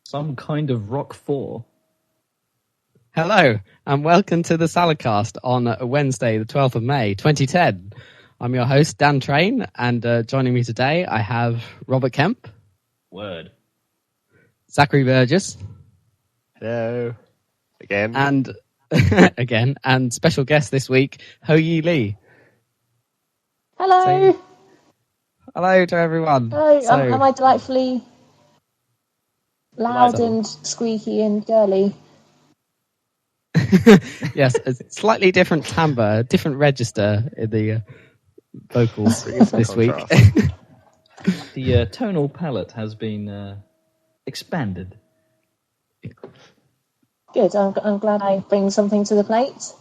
Some kind of rock 4. Hello, and welcome to the Saladcast on Wednesday, the 12th of May, 2010. I'm your host, Dan Train, and joining me today, I have Robert Kemp. Word. Zachary Burgess. Hello. Again. And and special guest this week, Ho-Yee Li. Hello. Hello to everyone. Hello. Am I delightfully loud and squeaky and girly? Yes, a slightly different timbre, different register in the vocals this week. The tonal palette has been expanded. Good. I'm glad I bring something to the plate.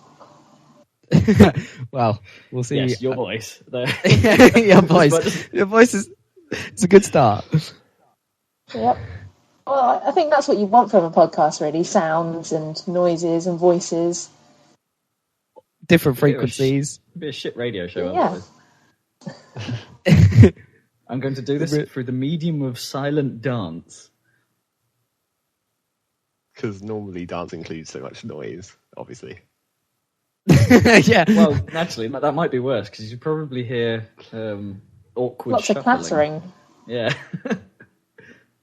Well, we'll see. Yes, your voice. Your voice. Your voice is it's a good start. Yep. Well, I think that's what you want from a podcast, really. Sounds and noises and voices. Different frequencies. Be a shit radio show. Yeah. I'm going to do this through the medium of silent dance. Because normally dance includes so much noise, obviously. Yeah. Well, naturally, that might be worse, because you probably hear awkward Lots shuffling. of clattering. Yeah.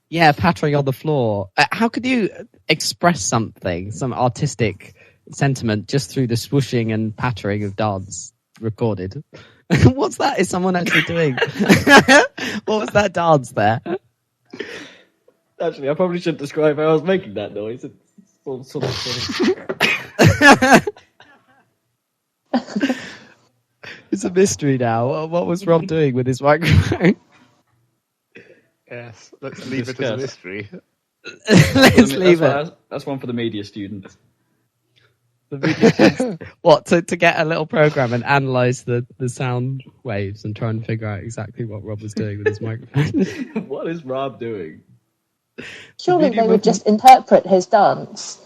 Yeah, pattering on the floor. How could you express something, some artistic sentiment, just through the swooshing and pattering of dance recorded? What's that? Is someone actually doing? What was that dance there? Actually, I probably shouldn't describe how I was making that noise. It's all sort of... It's a mystery now. What was Rob doing with his microphone? Yes, let's leave it as a mystery. Let's leave it. That's one for the media students. The media students. What, to get a little program and analyse the sound waves and try and figure out exactly what Rob was doing with his microphone? What is Rob doing? Surely they would just interpret his dance.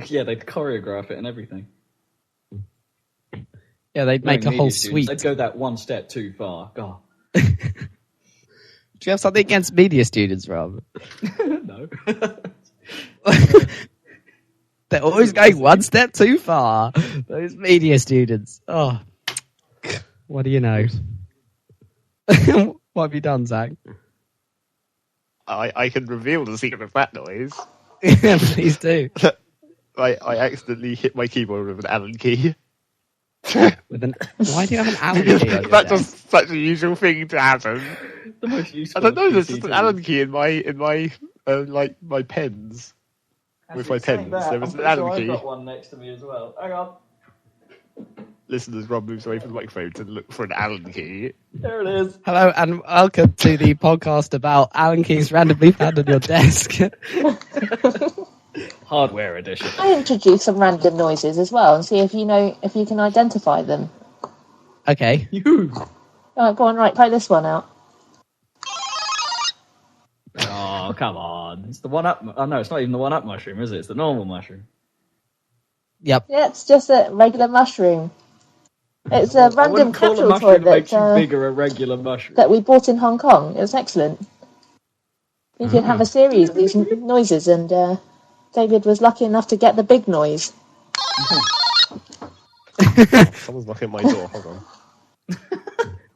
Yeah, they'd choreograph it and everything. Yeah, they'd make a whole suite. They'd go that one step too far. God. Do you have something against media students, Rob? No. They're always going one step too far. Those media students. Oh, what do you know? What have you done, Zach? I can reveal the secret of that noise. Yeah, please do. I accidentally hit my keyboard with an Allen key. Why do you have an Allen key? That's just such a usual thing to happen. The most useful. I don't know. There's just an Allen key in my my pens. With my pens, there was an Allen key. I've got one next to me as well. Hang on. Listen as Rob moves away from the microphone to look for an Allen key. There it is. Hello and welcome to the podcast about Allen keys randomly found on your desk. Hardware edition. I introduce some random noises as well and see if you can identify them. Okay. Oh, go on, right, try this one out. Oh, come on. It's the one-up... Oh, no, it's not even the one-up mushroom, is it? It's the normal mushroom. Yep. Yeah, it's just a regular mushroom. It's a random capsule toy bigger a regular mushroom. that we bought in Hong Kong. It was excellent. You could have a series of these noises, and David was lucky enough to get the big noise. Someone's knocking at my door. Hold on.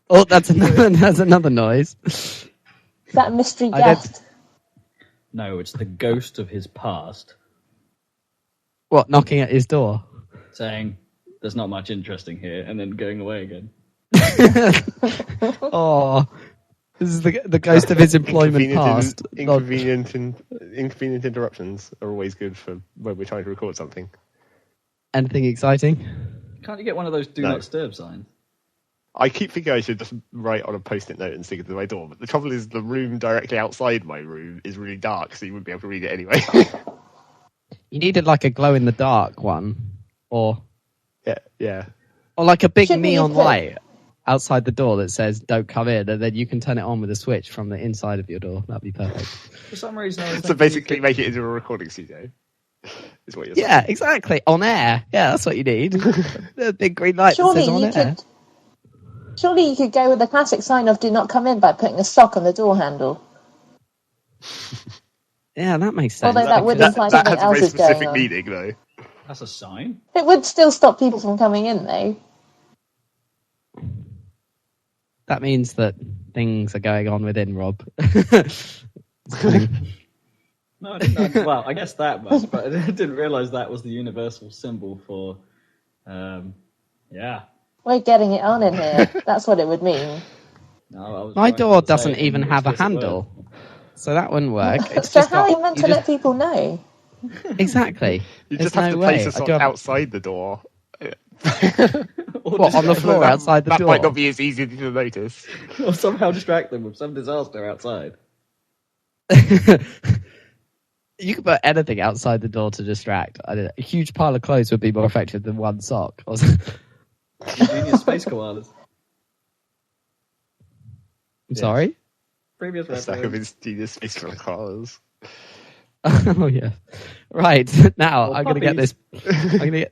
Oh, that's another noise. Is that a mystery guest? No, it's the ghost of his past. What, knocking at his door? Saying, there's not much interesting here, and then going away again. Oh, this is the ghost of his employment past. Inconvenient interruptions are always good for when we're trying to record something. Anything exciting? Can't you get one of those do not disturb signs? I keep thinking I should just write on a post-it note and stick it to my door, but the trouble is the room directly outside my room is really dark, so you wouldn't be able to read it anyway. You needed like a glow-in-the-dark one, or yeah, or like a big neon light outside the door that says "Don't come in," and then you can turn it on with a switch from the inside of your door. That'd be perfect. For some reason, so basically, make it into a recording studio. Is what you're saying. Yeah, exactly. On air. Yeah, that's what you need. The big green light that says on air. Surely you could go with the classic sign of "Do not come in" by putting a sock on the door handle. Yeah, that makes sense. Although that would imply that something has a else very is going specific on. meaning, though. That's a sign. It would still stop people from coming in, though. That means that things are going on within Rob. No, I didn't know. Well, I guess that much, but I didn't realise that was the universal symbol for, yeah. We're getting it on in here. That's what it would mean. No, I was My trying door to say doesn't it in even have a explicit handle, word. so that wouldn't work. It's So just how are you got, meant you to just- let people know? Exactly. You There's just have no to place way. a I sock do have- outside the door. Or What, on the distract floor them. outside the that door? might not be as easy to notice. Or somehow distract them with some disaster outside. You could put anything outside the door to distract. I don't know. A huge pile of clothes would be more effective than one sock. Ingenious space koalas. I'm sorry? Previous A stack of reference. ingenious space for cars. Oh yeah. Right. Now Or I'm gonna get puppies.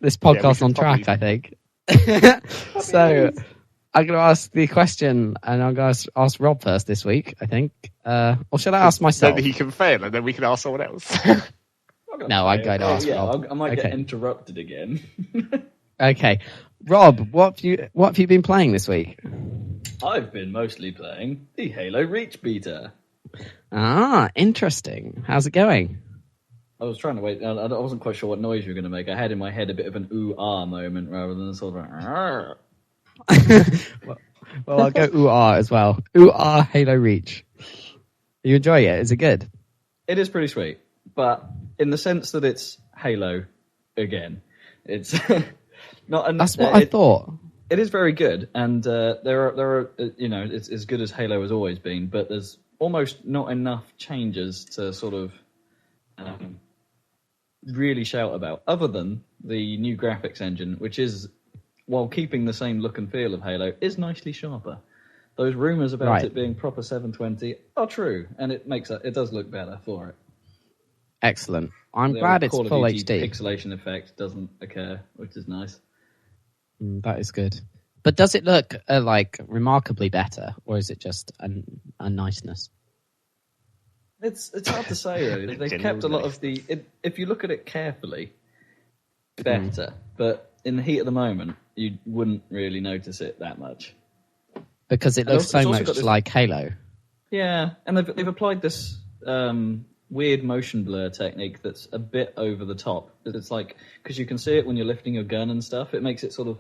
this podcast should on track, probably- I think. So I'm gonna ask the question and I'm gonna ask Rob first this week, I think. Or should I ask myself? Then he can fail, and then we can ask someone else. No, I'm going to ask Rob. I might get Okay. interrupted again. Okay. Rob, what have you been playing this week? I've been mostly playing the Halo Reach beta. Ah, interesting. How's it going? I was trying to wait. I wasn't quite sure what noise you were going to make. I had in my head a bit of an ooh-ah moment rather than sort of a... Well, I'll go ooh-ah as well. Ooh-ah Halo Reach. You enjoy it? Is it good? It is pretty sweet, but in the sense that it's Halo again. It's not. That's what I thought. It is very good, and there are it's as good as Halo has always been, but there's almost not enough changes to sort of really shout about, other than the new graphics engine, which is, while keeping the same look and feel of Halo, is nicely sharper. Those rumours about it being proper 720 are true, and it does look better for it. Excellent. I'm The glad old it's Call of full Duty HD. pixelation effect doesn't occur, which is nice. That is good. But does it look like remarkably better, or is it just a niceness? It's hard to say, really. They've General kept a lot of the... if you look at it carefully, better. But in the heat of the moment, you wouldn't really notice it that much. Because it looks it's so also much got this- like Halo. Yeah, and they've applied this weird motion blur technique that's a bit over the top. It's like, because you can see it when you're lifting your gun and stuff, it makes it sort of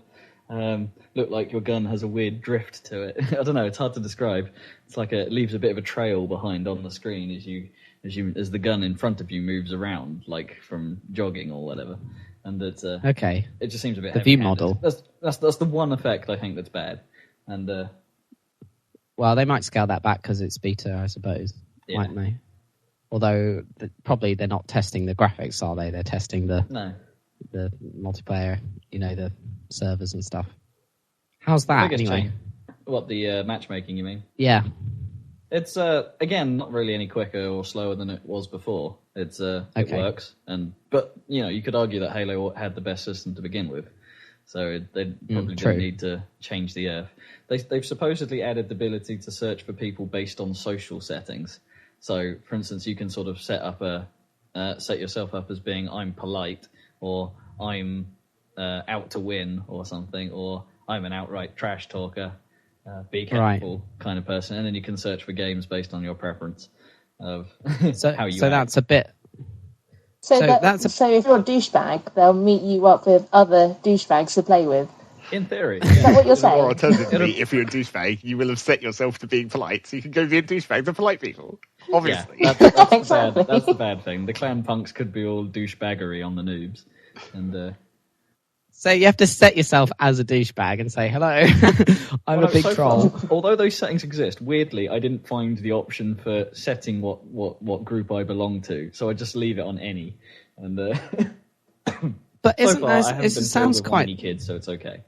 look like your gun has a weird drift to it. I don't know, it's hard to describe. It's like it leaves a bit of a trail behind on the screen as the gun in front of you moves around, like from jogging or whatever. And it's Okay. it just seems a bit The view heavy-handed. model. That's the one effect I think that's bad. And Well, they might scale that back because it's beta, I suppose. Yeah. Mightn't they? Although, probably they're not testing the graphics, are they? They're testing the multiplayer, the servers and stuff. How's that, biggest anyway? change. What, the matchmaking, you mean? Yeah. It's again not really any quicker or slower than it was before. It Okay. works, but you could argue that Halo had the best system to begin with, so they probably true. didn't need to change the earth. They've supposedly added the ability to search for people based on social settings. So, for instance, you can sort of set yourself up as being I'm polite, or I'm out to win, or something, or I'm an outright trash talker. Be careful kind of person, and then you can search for games based on your preference of how you So act. that's a bit. So So that's a- so if you're a douchebag, they'll meet you up with other douchebags to play with. In theory, Is that what you're Or saying? alternatively, if you're a douchebag, you will have set yourself to being polite, so you can go be a douchebag to polite people. Obviously. Yeah, that's Exactly. that's the bad thing. The clan punks could be all douchebaggery on the noobs, and So you have to set yourself as a douchebag and say, hello, I'm a big so troll. far, although those settings exist, weirdly, I didn't find the option for setting what group I belong to, so I just leave it on any. And But so isn't far, I there, haven't it been sounds filled with quite... whiny kids, so it's okay.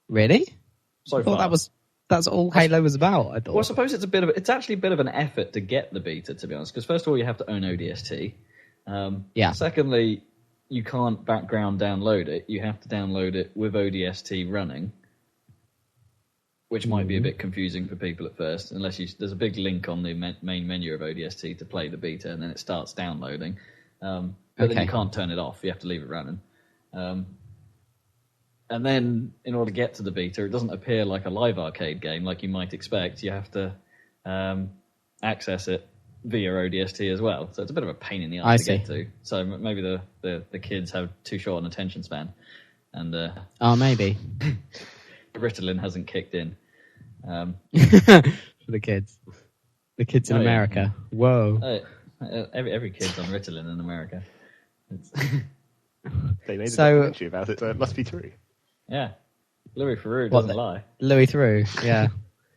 Really? So I thought far, that's all Halo was about, I thought. well, I suppose it's actually a bit of an effort to get the beta, to be honest. Because first of all, you have to own ODST. Yeah. Secondly, you can't background download it. You have to download it with ODST running. which might be a bit confusing for people at first, unless there's a big link on the main menu of ODST to play the beta, and then it starts downloading. But then you can't turn it off; you have to leave it running. And then, in order to get to the beta, it doesn't appear like a live arcade game like you might expect. You have to access it via ODST as well. So it's a bit of a pain in the ass to get to. So maybe the kids have too short an attention span. And maybe. The Ritalin hasn't kicked in. For the kids. The kids in America. Yeah. Whoa. Every kid's on Ritalin in America. They made a documentary about it, so it must be true. Yeah. Louis Theroux doesn't lie. Louis Theroux, yeah.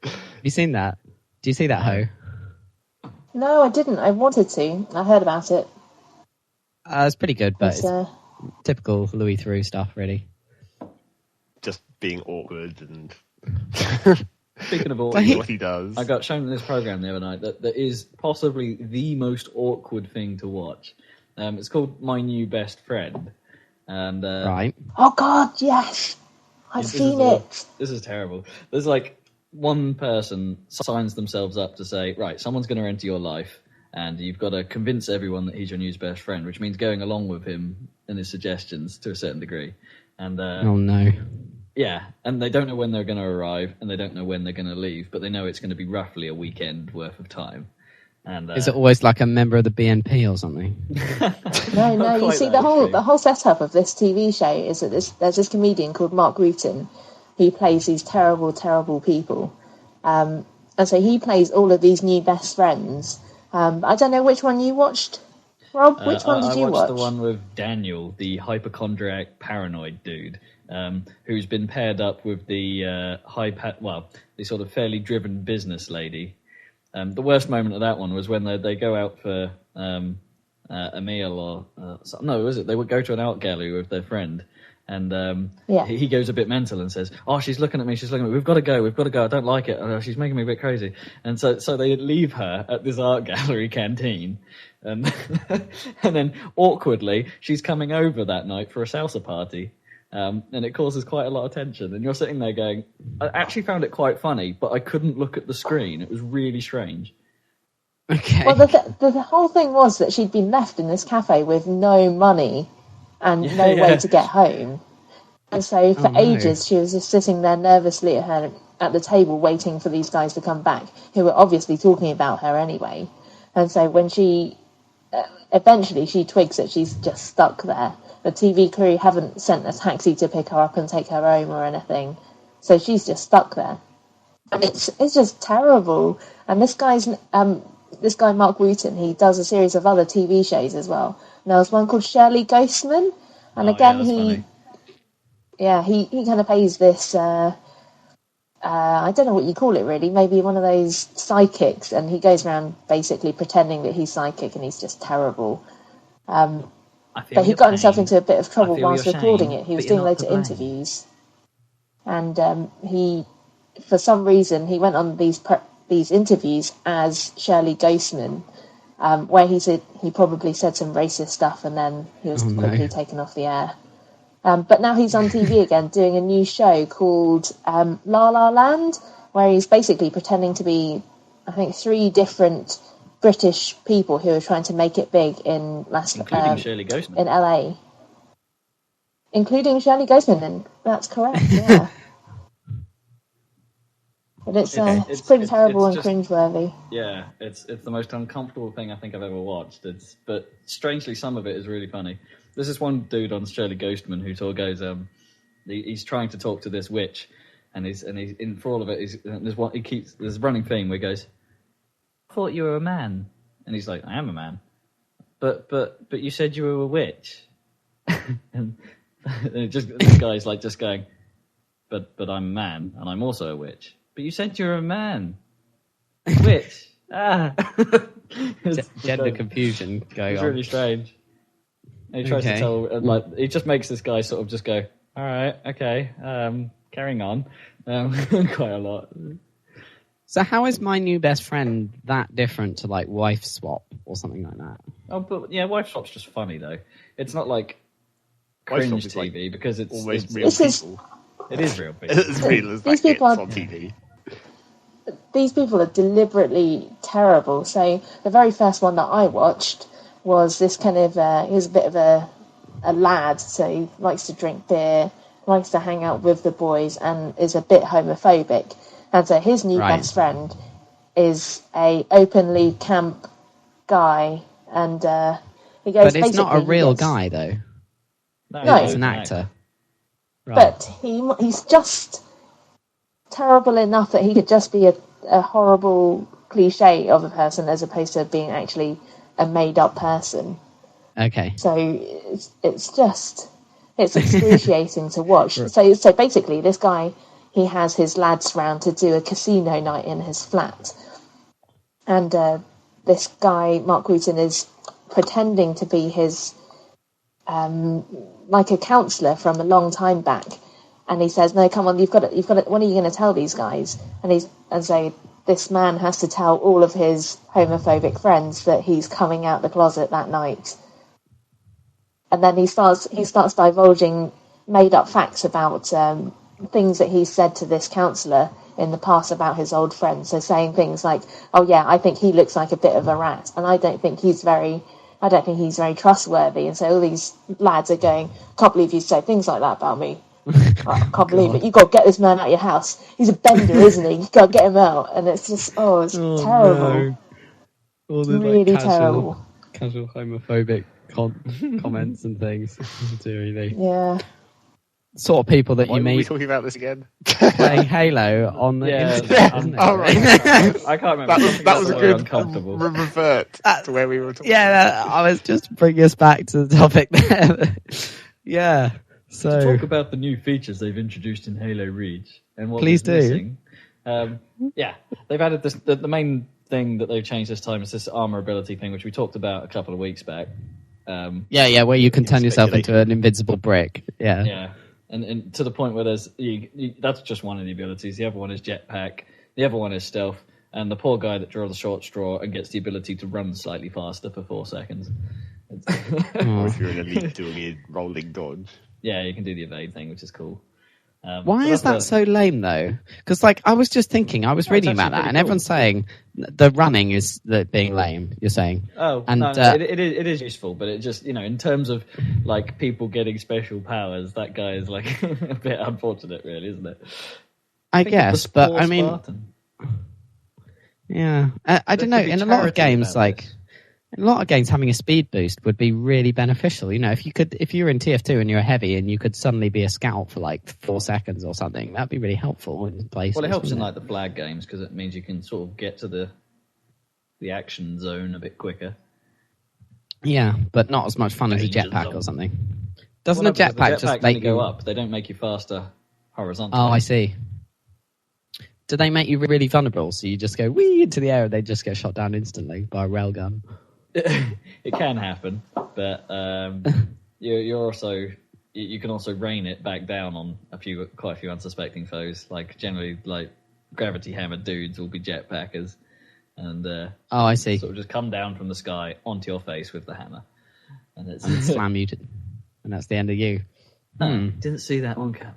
Have you seen that? Do you see that, Ho? No, I didn't. I wanted to. I heard about it. It's pretty good, but it's typical Louis Theroux stuff, really. Just being awkward and... Speaking of what he does. I got shown in this program the other night that is possibly the most awkward thing to watch. It's called My New Best Friend. And right. Oh, God, yes. I've seen it. This is terrible. There's like one person signs themselves up to say, right, someone's going to enter your life, and you've got to convince everyone that he's your new best friend, which means going along with him and his suggestions to a certain degree. And oh, no. Yeah, and they don't know when they're going to arrive, and they don't know when they're going to leave, but they know it's going to be roughly a weekend worth of time. And is it always like a member of the BNP or something? No. You see, the whole setup of this TV show is that there's this comedian called Mark Rutan who plays these terrible, terrible people, and so he plays all of these new best friends. I don't know which one you watched, Rob. Which one did you watch? I watched the one with Daniel, the hypochondriac paranoid dude, who's been paired up with the the sort of fairly driven business lady. The worst moment of that one was when they go out for a meal or... They would go to an art gallery with their friend, and he goes a bit mental and says, oh, she's looking at me, we've got to go, I don't like it, she's making me a bit crazy. And so they leave her at this art gallery canteen, and then awkwardly, she's coming over that night for a salsa party. And it causes quite a lot of tension. And you're sitting there going, I actually found it quite funny, but I couldn't look at the screen. It was really strange. Okay. Well, the whole thing was that she'd been left in this cafe with no money and no way to get home. And so for ages, she was just sitting there nervously at the table waiting for these guys to come back, who were obviously talking about her anyway. And so when she... eventually, she twigs that she's just stuck there. The TV crew haven't sent a taxi to pick her up and take her home or anything, so she's just stuck there. And it's just terrible. And this guy Mark Rutan, he does a series of other TV shows as well. And there was one called Shirley Ghostman, and he kind of plays this. I don't know what you call it really. Maybe one of those psychics, and he goes around basically pretending that he's psychic, and he's just terrible. But he got himself into a bit of trouble whilst recording it. He was doing loads of interviews, and for some reason, he went on these interviews as Shirley Ghostman, where he probably said some racist stuff, and then he was quickly taken off the air. But now he's on TV again, doing a new show called La La Land, where he's basically pretending to be, I think, 3 different British people who are trying to make it big in including Shirley Ghostman in LA, including Shirley Ghostman, and that's correct. Yeah, but it's pretty terrible and cringeworthy. Yeah, it's the most uncomfortable thing I think I've ever watched. But strangely, some of it is really funny. There's this one dude on Shirley Ghostman who goes, he's trying to talk to this witch, and he's in for all of it. There's a running theme where he goes, I thought you were a man. And he's like, I am a man. But you said you were a witch. and this guy's like just going, but I'm a man, and I'm also a witch. But you said you're a man. Witch. Gender confusion going on. It's really strange. And he tries to tell, he just makes this guy sort of just go, all right, okay, carrying on. Quite a lot. So how is My New Best Friend that different to like Wife Swap or something like that? Oh, but yeah, Wife Swap's just funny though. It's not like cringe TV because it's almost it's real people. It is real people. As real as that These people gets are on TV. these people are deliberately terrible. So the very first one that I watched was this kind of he was a bit of a lad, so he likes to drink beer, likes to hang out with the boys, and is a bit homophobic. And so his new Right. best friend is a openly camp guy, and he goes. But it's not a basically, he real gets- guy, though. No. It's an actor. Right. But he's just terrible enough that he could just be a horrible cliche of a person as opposed to being actually a made-up person. Okay. So it's excruciating to watch. So basically, this guy, he has his lads round to do a casino night in his flat, and this guy Mark Wooten is pretending to be his like a counsellor from a long time back, and he says, "No, come on, you've got to. When are you going to tell these guys?" And so this man has to tell all of his homophobic friends that he's coming out the closet that night. And then he starts divulging made up facts about things that he said to this counsellor in the past about his old friend. So saying things like, "Oh yeah, I think he looks like a bit of a rat, and I don't think he's very trustworthy." And so all these lads are going, "Can't believe you said things like that about me. I can't believe it. You've got to get this man out of your house. He's a bender, isn't he? You've got to get him out." And it's just, it's terrible. No. All the Really terrible. casual homophobic comments and things. Really. Yeah. Sort of people that Why you were we meet talking about this again? playing Halo on the Yeah, internet, isn't it? Oh, right. I can't remember. That was a good uncomfortable. revert to where we were talking. Yeah, I was just bringing us back to the topic there. Yeah. To So talk about the new features they've introduced in Halo Reach and what Please is do. missing. They've added this. The main thing that they've changed this time is this armor ability thing, which we talked about a couple of weeks back. yeah, where you can turn yourself Speculation. into an invincible brick. Yeah. Yeah, and to the point where there's that's just one of the abilities. The other one is jetpack. The other one is stealth. And the poor guy that draws the short straw and gets the ability to run slightly faster for 4 seconds. Or if you're an elite doing a rolling dodge. Yeah, you can do the evade thing, which is cool. Why is that so lame though? Because I was just thinking, I was reading it's about actually that, and pretty everyone's saying the running is being lame. You're saying? Oh, and no, it is useful, but it just, in terms of like people getting special powers, that guy is like a bit unfortunate, really, isn't it? I Think of the guess, but Spore I mean, Spartan. yeah, I don't know. could be In a lot of charity games, about like this. in a lot of games, having a speed boost would be really beneficial. If you were in TF2 and you're heavy and you could suddenly be a scout for like 4 seconds or something, that'd be really helpful in places. Well, it helps in wouldn't like the flag games because it means you can sort of get to the action zone a bit quicker. Yeah, but not as much fun as a Danger jetpack zone. or something. Doesn't Well, a no, because the jetpack jetpacks just only make go you up? They don't make you faster horizontally. Oh, I see. Do they make you really vulnerable? So you just go wee into the air and they just get shot down instantly by a railgun? It can happen, but you're also you can also rain it back down on quite a few unsuspecting foes. Like generally, like gravity hammered dudes will be jetpackers, and Oh, I see. sort of just come down from the sky onto your face with the hammer, and it's And slam you, and that's the end of you. didn't see that one coming.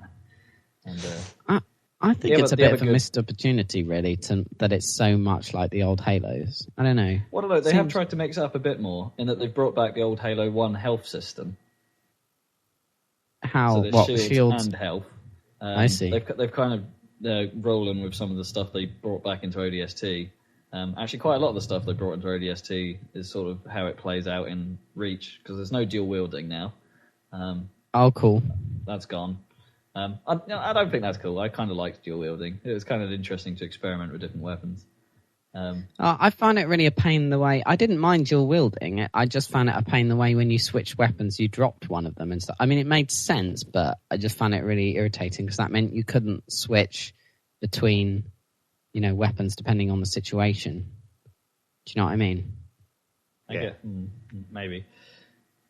And I think Yeah, it's but a the bit other of a good- missed opportunity, really, that it's so much like the old Halos. I don't know. what although they have Seems- tried to mix it up a bit more in that they've brought back the old Halo 1 health system. How? So there's What? shields and health. I see. They've kind of rolling with some of the stuff they brought back into ODST. Actually, quite a lot of the stuff they brought into ODST is sort of how it plays out in Reach because there's no dual wielding now. Oh, cool. That's gone. I don't think that's cool. I kind of liked dual wielding. It was kind of interesting to experiment with different weapons. I find it really a pain in the way. I didn't mind dual wielding. I just found it a pain in the way when you switched weapons, you dropped one of them and stuff. I mean, it made sense, but I just found it really irritating because that meant you couldn't switch between, weapons depending on the situation. Do you know what I mean? I Yeah. get maybe.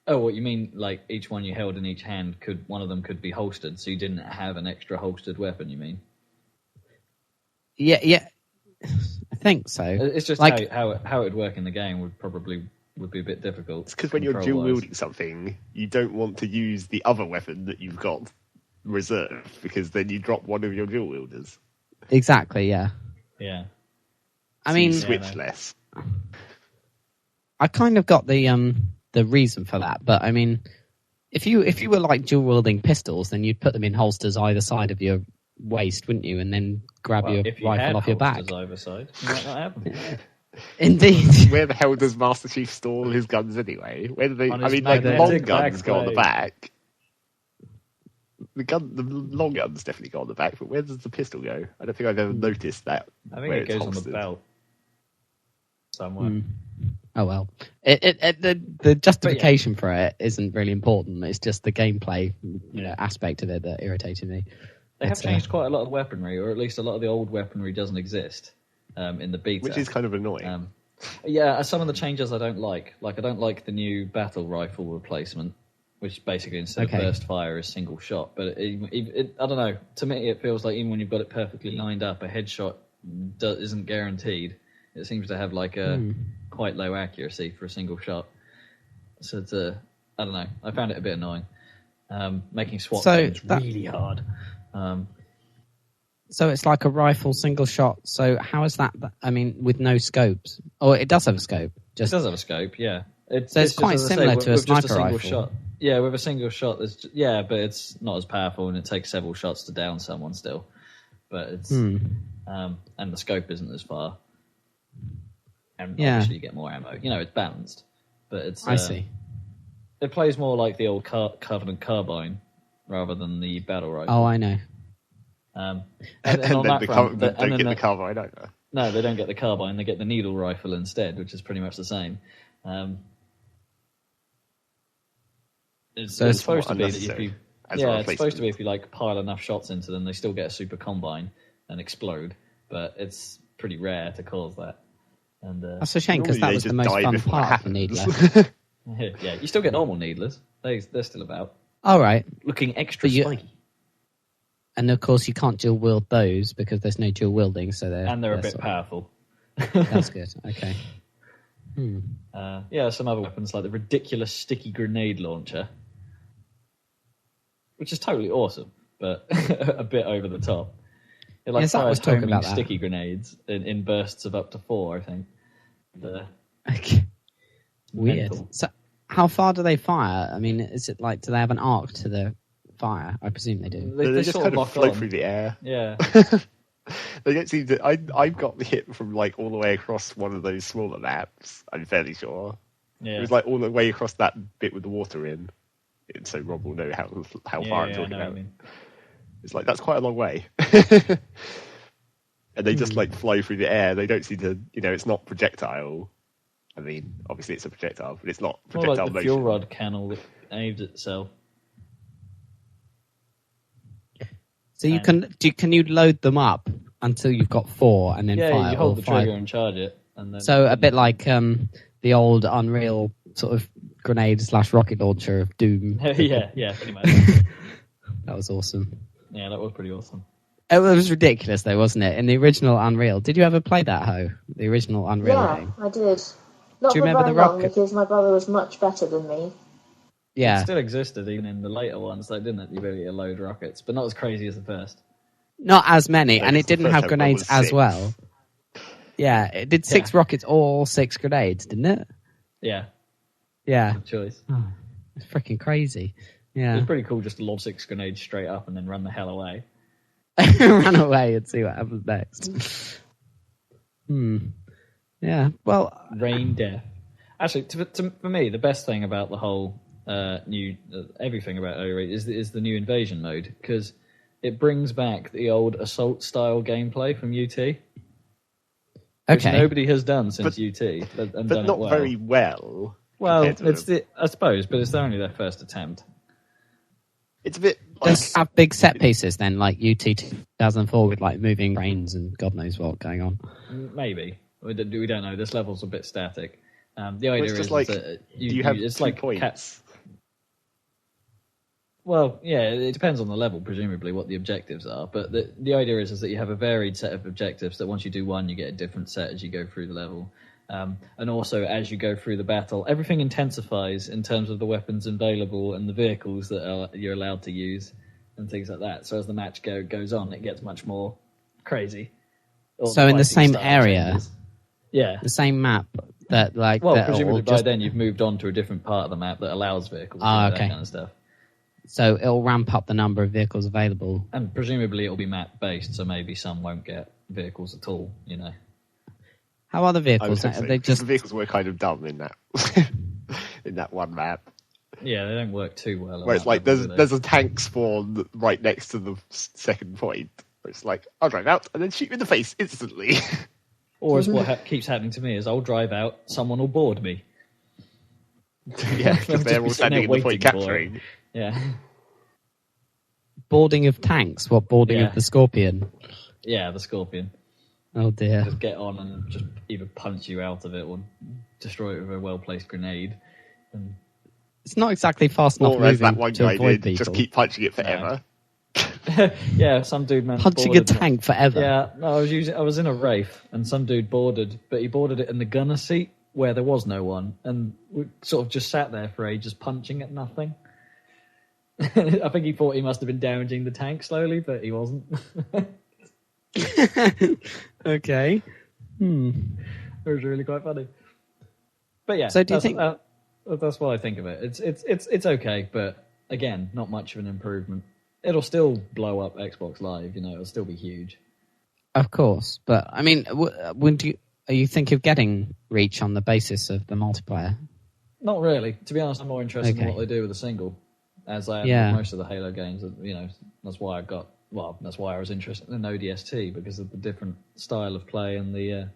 Oh, what you mean? Like each one you held in each hand one of them could be holstered, so you didn't have an extra holstered weapon. You mean? Yeah. I think so. It's just Like- how it would work in the game would be a bit difficult. It's because when you're dual control-wise. wielding something, you don't want to use the other weapon that you've got reserved because then you drop one of your dual wielders. Exactly, yeah. Yeah. I mean, Switch less. I kind of got the reason for that, but I mean, if you were like dual wielding pistols, then you'd put them in holsters either side of your waist, wouldn't you? And then grab your if you rifle had off your back. holsters either side, you might not have them. Indeed. Where the hell does Master Chief store all his guns anyway? Where do they? On I his mean, like long magnetic guns go on the backplate. back. The long guns definitely go on the back, but where does the pistol go? I don't think I've ever noticed that. I think where it it's goes on the holstered. belt somewhere. Oh well, the justification for it isn't really important. It's just the gameplay aspect of it that irritated me. They have changed quite a lot of weaponry, or at least a lot of the old weaponry doesn't exist in the beta. Which is kind of annoying. Yeah, some of the changes I don't like. Like, I don't like the new battle rifle replacement, which basically instead of burst fire is single shot. But I don't know. To me, it feels like even when you've got it perfectly lined up, a headshot isn't guaranteed. It seems to have like a quite low accuracy for a single shot. So it's I don't know. I found it a bit annoying. Making SWAT games really hard. So it's like a rifle single shot. So how is that? I mean, with no scopes. Oh, it does have a scope. It does have a scope, yeah. It's quite similar to a sniper rifle. Shot. Yeah, with a single shot, but it's not as powerful, and it takes several shots to down someone still. But it's and the scope isn't as far. And obviously you get more ammo. You know, it's balanced, but it's. I see. It plays more like the old Covenant carbine rather than the battle rifle. Oh, I know. And then the Covenant don't get the carbine either. No, they don't get the carbine. They get the needle rifle instead, which is pretty much the same. It's supposed to be that if you like pile enough shots into them, they still get a super combine and explode. But it's pretty rare to cause that. And that's a shame because that was the most fun part of the needler. Yeah, you still get normal needlers. They're still about. All right, looking extra spiky. And of course, you can't dual wield those because there's no dual wielding, so they're a bit powerful. That's good. Okay. Some other weapons like the ridiculous sticky grenade launcher, which is totally awesome, but a bit over the top. It fires homing sticky grenades in bursts of up to 4, I think. Okay. Weird. So, how far do they fire? I mean, is it like, do they have an arc to the fire? I presume they do. They just kind of float through the air. Yeah. They don't seem to. I got the hit from like all the way across one of those smaller maps. I'm fairly sure. Yeah. It was like all the way across that bit with the water in. So Rob will know how far I'm talking about. It's like that's quite a long way. And they just like fly through the air. They don't seem to. It's not projectile. I mean, obviously it's a projectile, but it's not projectile like the motion. fuel rod cannon that aimed at itself. So can you load them up until you've got 4 and then fire? Yeah, you hold the trigger and charge it. And then, so a bit like the old Unreal sort of grenade / rocket launcher of Doom. yeah, pretty much. That was awesome. Yeah, that was pretty awesome. It was ridiculous though, wasn't it? In the original Unreal. Did you ever play that, Ho? The original Unreal game? Yeah, I did. Not Do you for remember very the long rocket? because my brother was much better than me. Yeah. It still existed even in the later ones, though, didn't it? The ability to load rockets, but not as crazy as the first. Not as many, and it didn't have grenades as well. Yeah, it did 6 rockets or 6 grenades, didn't it? Yeah. Yeah. Good choice. Oh, it's freaking crazy. Yeah. It was pretty cool just to lob 6 grenades straight up and then run the hell away. Run away and see what happens next. Yeah, well... Rain death. Actually, for me, the best thing about the whole new... everything about Ho-Yee is the new invasion mode, because it brings back the old assault-style gameplay from UT. Which nobody has done since UT. And but done not it well. very well. Well, I suppose, but it's only their first attempt. It's a bit... Does have big set pieces then, like UT 2004 with like moving trains and God knows what going on? Maybe. We don't know. This level's a bit static. The idea is like, that you have it's 2 like points. Well, yeah, it depends on the level, presumably, what the objectives are. But the idea is that you have a varied set of objectives that once you do one, you get a different set as you go through the level. And also, as you go through the battle, everything intensifies in terms of the weapons available and the vehicles that you're allowed to use and things like that. So as the match goes on, it gets much more crazy. So in the same area, changes. Yeah, the same map that like. Well, presumably by then you've moved on to a different part of the map that allows vehicles, that kind of stuff. So it'll ramp up the number of vehicles available, and presumably it'll be map based. So maybe some won't get vehicles at all. How are the vehicles? So, they just the vehicles were kind of dumb in that in that one map. Yeah, they don't work too well. Where it's like there's a tank spawn right next to the second point. Where it's like I'll drive out and then shoot you in the face instantly. Or as what keeps happening to me is I'll drive out, someone will board me. Yeah, because they're all standing in the point capturing. Yeah. Boarding of tanks? What, boarding of the Scorpion? Yeah, the Scorpion. Oh dear. Just get on and just either punch you out of it or destroy it with a well-placed grenade. And... It's not exactly fast enough moving that one to guy avoid did, people. just keep punching it forever. Yeah, some dude punching a tank forever. Yeah, no, I was in a Wraith and some dude boarded, but he boarded it in the gunner seat where there was no one, and we sort of just sat there for ages punching at nothing. I think he thought he must have been damaging the tank slowly, but he wasn't. Okay. It was really quite funny. But yeah, so do you think that's what I think of it? It's okay, but again, not much of an improvement. It'll still blow up Xbox Live, it'll still be huge. Of course, but I mean, are you think of getting Reach on the basis of the multiplayer? Not really. To be honest, I'm more interested in what they do with the single, as I am with most of the Halo games. That's why that's why I was interested in ODST, because of the different style of play and the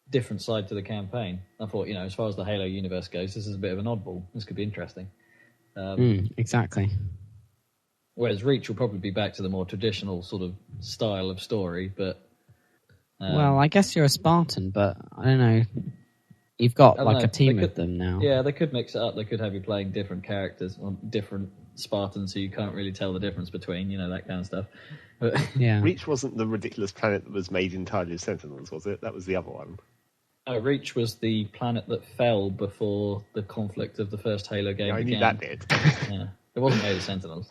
different side to the campaign. I thought, as far as the Halo universe goes, this is a bit of an oddball. This could be interesting. Exactly. Whereas Reach will probably be back to the more traditional sort of style of story, but... well, I guess you're a Spartan, but I don't know. You've got a team of them now. Yeah, they could mix it up. They could have you playing different characters, or different Spartans who you can't really tell the difference between, that kind of stuff. But Reach wasn't the ridiculous planet that was made entirely of Sentinels, was it? That was the other one. Reach was the planet that fell before the conflict of the first Halo game began. I knew that bit. Yeah. It wasn't made of Sentinels.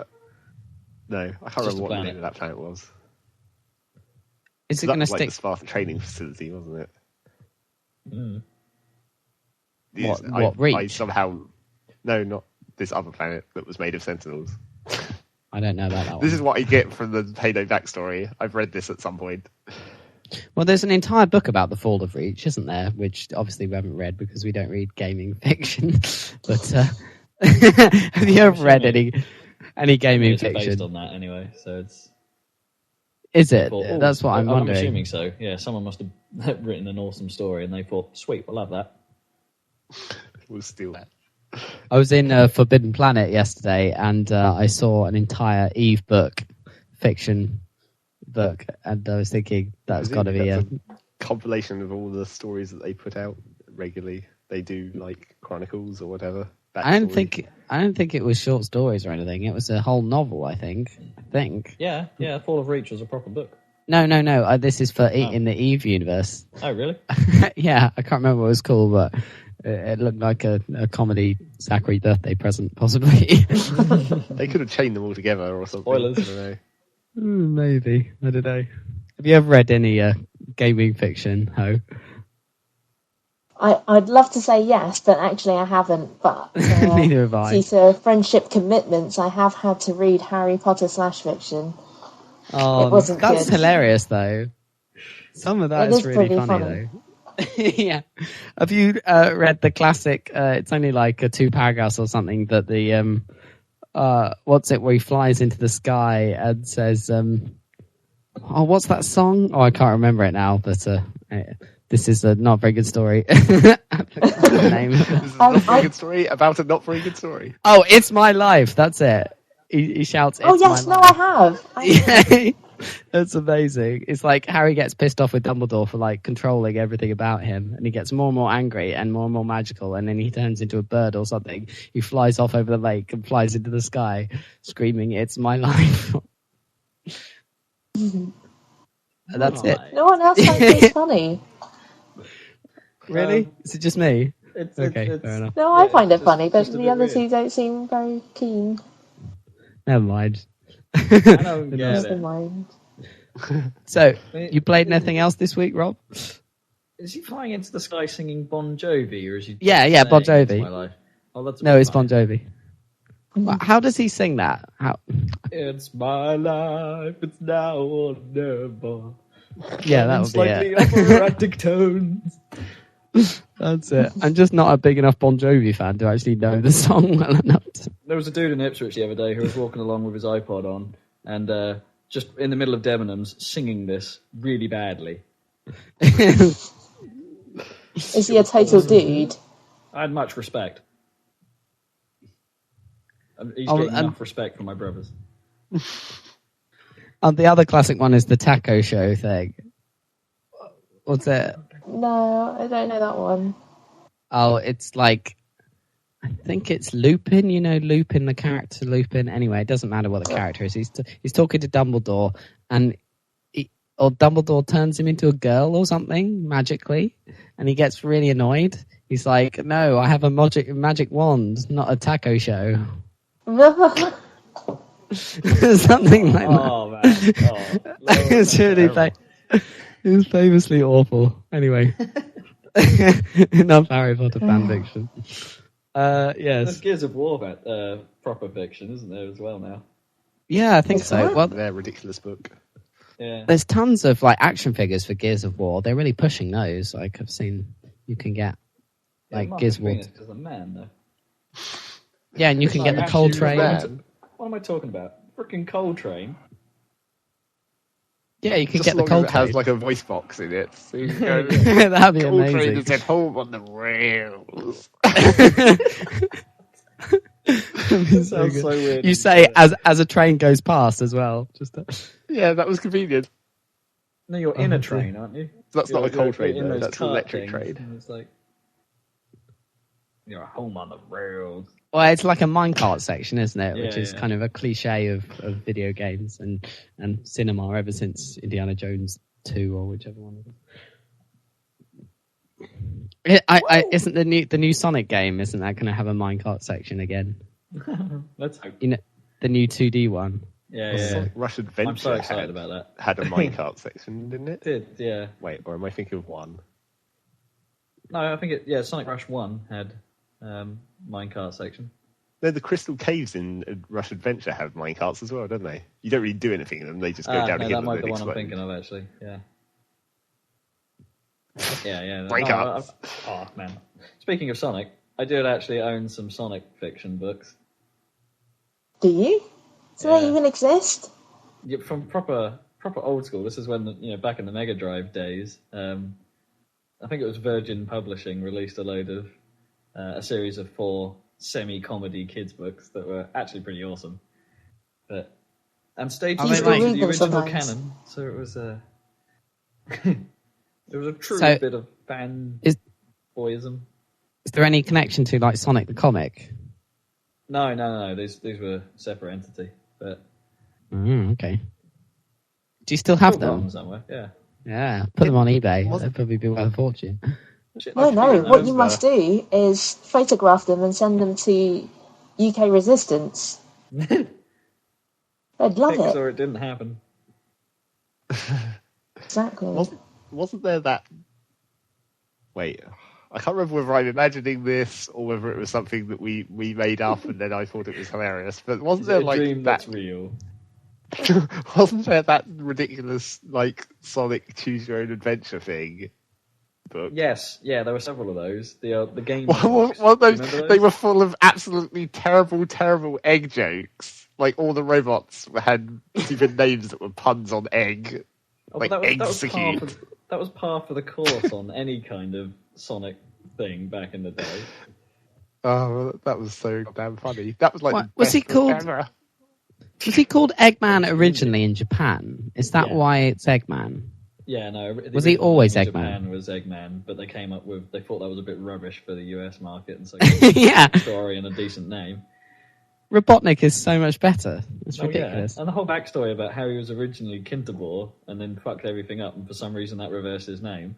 No, I can't remember what the name of that planet was. Is it going to stick? Like the Spartan training facility, wasn't it? Mm. What Reach? I somehow... No, not this other planet that was made of Sentinels. I don't know about that one. This is what I get from the Halo backstory. I've read this at some point. Well, there's an entire book about the fall of Reach, isn't there? Which obviously we haven't read because we don't read gaming fiction. But have you ever read any gaming fiction? It's based on that anyway, so it's... Is it? That's what I'm wondering. I'm assuming so. Yeah, someone must have written an awesome story and they thought, sweet, we'll have that. We'll steal that. I was in Forbidden Planet yesterday and I saw an entire Eve fiction book, and I was thinking that's got to be a compilation of all the stories that they put out regularly. They do like chronicles or whatever. I don't think it was short stories or anything. It was a whole novel, I think. Yeah. Fall of Reach was a proper book. No. This is for in the Eve universe. Oh, really? Yeah, I can't remember what it was called, but it looked like a comedy Zachary birthday present, possibly. They could have chained them all together or something. Spoilers. I don't know. Maybe. I don't know. Have you ever read any gaming fiction, Ho? I'd love to say yes, but actually I haven't. But neither have I. Due to friendship commitments, I have had to read Harry Potter /fiction. Oh, it wasn't that's good. hilarious, though. Some of that is really funny, though. Yeah. Have you read the classic? It's only like 2 paragraphs or something. That the what's it? Where he flies into the sky and says, what's that song? Oh, I can't remember it now. But this is a not very good story. Name. This is a not very good story about a not very good story. Oh, It's My Life. That's it. He shouts, "Oh yes, no, I have." Yeah, that's amazing. It's like Harry gets pissed off with Dumbledore for like controlling everything about him, and he gets more and more angry and more magical, and then he turns into a bird or something. He flies off over the lake and flies into the sky, screaming, "It's my life!" That's it. No one else finds this funny. Really? Is it just me? It's fair enough. No, I find it funny, but the other two don't seem very keen. Never mind. I don't get Never it. mind. So, you played anything else this week, Rob? Is he flying into the sky singing Bon Jovi, or is he? Yeah, Bon It's Jovi. my life? Oh, that's No, it's fine. Bon Jovi. How does he sing that? How? It's my life, it's now or never. Yeah, that would be slightly it. operatic tones. That's it. I'm just not a big enough Bon Jovi fan to actually know the song well enough. There was a dude in Ipswich the other day who was walking along with his iPod on, and just in the middle of Debenhams singing this really badly. Is he a total dude? I had much respect. He's getting enough respect from my brothers. And the other classic one is the taco show thing. What's it? No, I don't know that one. Oh, it's like, I think it's Lupin. You know Lupin, the character Lupin. Anyway, it doesn't matter what the character is. He's talking to Dumbledore, and Dumbledore turns him into a girl or something magically, and he gets really annoyed. He's like, "No, I have a magic wand, not a taco show." Something like that. Oh man, It's really it was famously awful. Anyway, enough Harry Potter fan fiction. Yes, there's Gears of War proper fiction, isn't there, as well now? Yeah, I think so. Well, their ridiculous book. Yeah, there's tons of like action figures for Gears of War. They're really pushing those. Like I've seen, you can get like Gears of War. Because a man, though. Yeah, and you can get the Coltrane. What am I talking about? Freaking Coltrane. Yeah, you can Just get the Coltrane. It Coltrane. has like a voice box in it. So you go, That'd be Coltrane amazing. is at home on the rails. Sounds so weird. You say as a train goes past as well. Yeah, that was convenient. No, you're in a train, aren't you? That's not a Coltrane, in though. those That's an cart electric things, train. and it's like you're home on the rails. Well, it's like a minecart section, isn't it? Which is yeah. kind of a cliche of video games and cinema ever since Indiana Jones 2 or whichever one it is. Isn't the new Sonic game? Isn't that going to have a minecart section again? Let's hope. You know, the new 2D one. Yeah. Rush Adventure I'm so excited about that. had a minecart section, didn't it? It did, yeah. Wait, or am I thinking of one? No, I think Sonic Rush 1 had minecart section. No, the Crystal Caves in Rush Adventure have minecarts as well, don't they? You don't really do anything in them; they just go down a hill that might and be then the one explode. I'm thinking of, actually. Yeah. Minecarts. Oh man. Speaking of Sonic, I did actually own some Sonic fiction books. Do you? Do they even exist? Yeah, from proper old school. This is when back in the Mega Drive days. I think it was Virgin Publishing released a series of 4 semi-comedy kids books that were actually pretty awesome. And stayed true to the original canon, so it was there was a true bit of fanboyism. Is there any connection to like Sonic the comic? No. These were a separate entity, but okay. Do you still have them somewhere? Yeah. Yeah, put them on eBay. They'd probably be worth a fortune. No. What you must do is photograph them and send them to UK Resistance. They'd love it. Or it didn't happen. Exactly. Wasn't there that? Wait, I can't remember whether I'm imagining this or whether it was something that we made up and then I thought it was hilarious. But wasn't there like dream that? That's real. Wasn't there that ridiculous like Sonic Choose Your Own Adventure thing book? Yes, yeah, there were several of those. The game. They were full of absolutely terrible egg jokes. Like all the robots had stupid names that were puns on egg. Like execute. That was par for the course on any kind of Sonic thing back in the day. Oh, that was so damn funny. That was like What, was he called? Ever. Was he called Eggman originally in Japan? Is that why it's Eggman? Yeah, no. Was he always Eggman? Eggman? Was Eggman, but they came up with. They thought that was a bit rubbish for the US market, and so yeah, a story and a decent name. Robotnik is so much better. It's ridiculous. Yeah. And the whole backstory about how he was originally Kinterbor and then fucked everything up, and for some reason that reversed his name.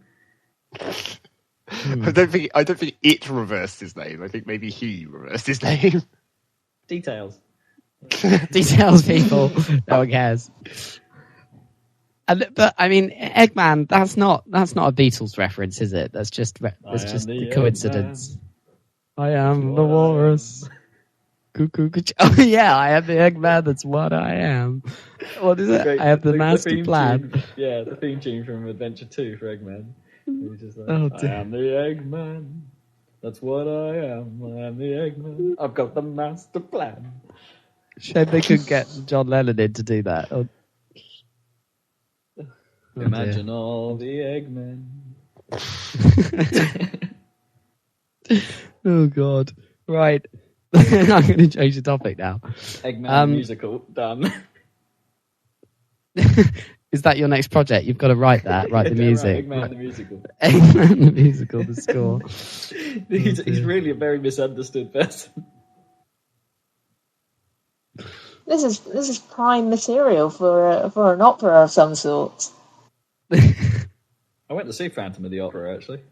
I don't think it reversed his name. I think maybe he reversed his name. Details. Details, people. No one cares. But I mean, Eggman. That's not a Beatles reference, is it? That's just a coincidence. I am the walrus. Cuckoo. Oh yeah, I am the Eggman. That's what I am. What is it? I have the master plan. The theme tune from Adventure 2 for Eggman. Just like, Oh, I am the Eggman. That's what I am. I am the Eggman. I've got the master plan. Shame they couldn't get John Lennon in to do that. Imagine all the Eggmen. Oh God! Right, I'm going to change the topic now. Eggman musical done. Is that your next project? You've got to write that. Write the music. Eggman the musical. Eggman the musical. The score. He's really a very misunderstood person. This is prime material for an opera of some sort. I went to see Phantom of the Opera, actually.